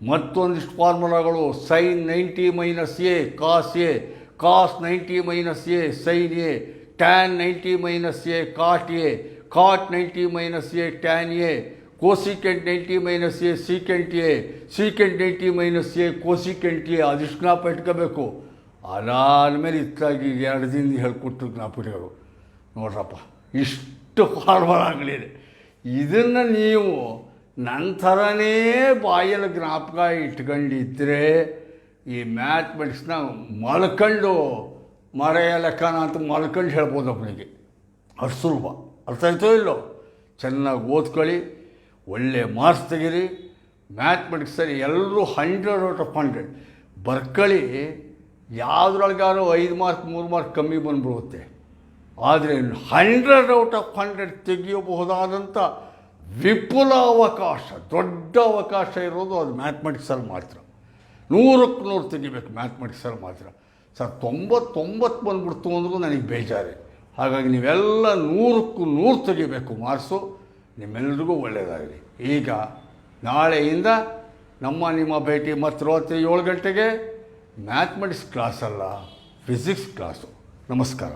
ಮತ್ತೊಂದಿಷ್ಟು ಫಾರ್ಮುಲಾಗಳು sin 90 - a cos a, cos 90 - a sin a, tan 90 - a cot a, cot 90 - a tan a, cosecant 90 - a secant a, secant 90 - a cosecant a. ಅದಿಷ್ಟು ಜ್ಞಾಪ ಇಟ್ಕೋಬೇಕು. ಅದಾದಮೇಲೆ ಇತ್ತಾಗಿ 2 ದಿನ ಹೇಳ್ಕೊಟ್ರು ಜ್ಞಾಪಕಗಳು. ನೋಡ್ರಪ್ಪ, ಇಷ್ಟು ಫಾರ್ಮುಲಾಗಳಿದೆ. ಇದನ್ನು ನೀವು ನಂತರನೇ ಬಾಯಲ್ಲಿ ಜ್ಞಾಪಕ ಇಟ್ಕೊಂಡಿದ್ದರೆ ಈ ಮ್ಯಾಥಮೆಟಿಕ್ಸ್ನ ಮಲ್ಕೊಂಡು ಮರೆಯ ಲೆಕ್ಕನ ಅಂತ ಮಲ್ಕೊಂಡು ಹೇಳ್ಬೋದು ಅವನಿಗೆ. ಅಷ್ಟು ಸುಲಭ. ಅರ್ಥ ಆಯ್ತೋ ಇಲ್ಲೋ? ಚೆನ್ನಾಗಿ ಓದ್ಕೊಳ್ಳಿ, ಒಳ್ಳೆ ಮಾರ್ಕ್ಸ್ ತೆಗೀರಿ. ಮ್ಯಾಥಮೆಟಿಕ್ಸಲ್ಲಿ ಎಲ್ಲರೂ 100/100 ಬರ್ಕೊಳ್ಳಿ. ಯಾವುದ್ರೊಳಗಾರು 5 ಮಾರ್ಕ್ 3 ಮಾರ್ಕ್ ಕಮ್ಮಿ ಬಂದ್ಬಿಡುತ್ತೆ. ಆದರೆ 100/100 ತೆಗೆಯಬಹುದಾದಂಥ ವಿಪುಲ ಅವಕಾಶ, ದೊಡ್ಡ ಅವಕಾಶ ಇರೋದು ಅದು ಮ್ಯಾಥಮೆಟಿಕ್ಸಲ್ಲಿ ಮಾತ್ರ. 100ಕ್ಕೆ 100 ತೆಗಿಬೇಕು ಮ್ಯಾಥಮೆಟಿಕ್ಸಲ್ಲಿ ಮಾತ್ರ. ಸರ್ 99 ಬಂದ್ಬಿಡ್ತು ಅಂದರೂ ನನಗೆ ಬೇಜಾರೆ. ಹಾಗಾಗಿ ನೀವೆಲ್ಲ 100ಕ್ಕೆ 100 ತೆಗಿಬೇಕು ಮಾರ್ಕ್ಸು. ನಿಮ್ಮೆಲ್ಲರಿಗೂ ಒಳ್ಳೆಯದಾಗಲಿ. ಈಗ ನಾಳೆಯಿಂದ ನಿಮ್ಮ ಭೇಟಿ ಮತ್ತು ರಾತ್ರಿ 7 ಗಂಟೆಗೆ. ಮ್ಯಾಥಮೆಟಿಕ್ಸ್ ಕ್ಲಾಸಲ್ಲ, ಫಿಸಿಕ್ಸ್ ಕ್ಲಾಸು. ನಮಸ್ಕಾರ.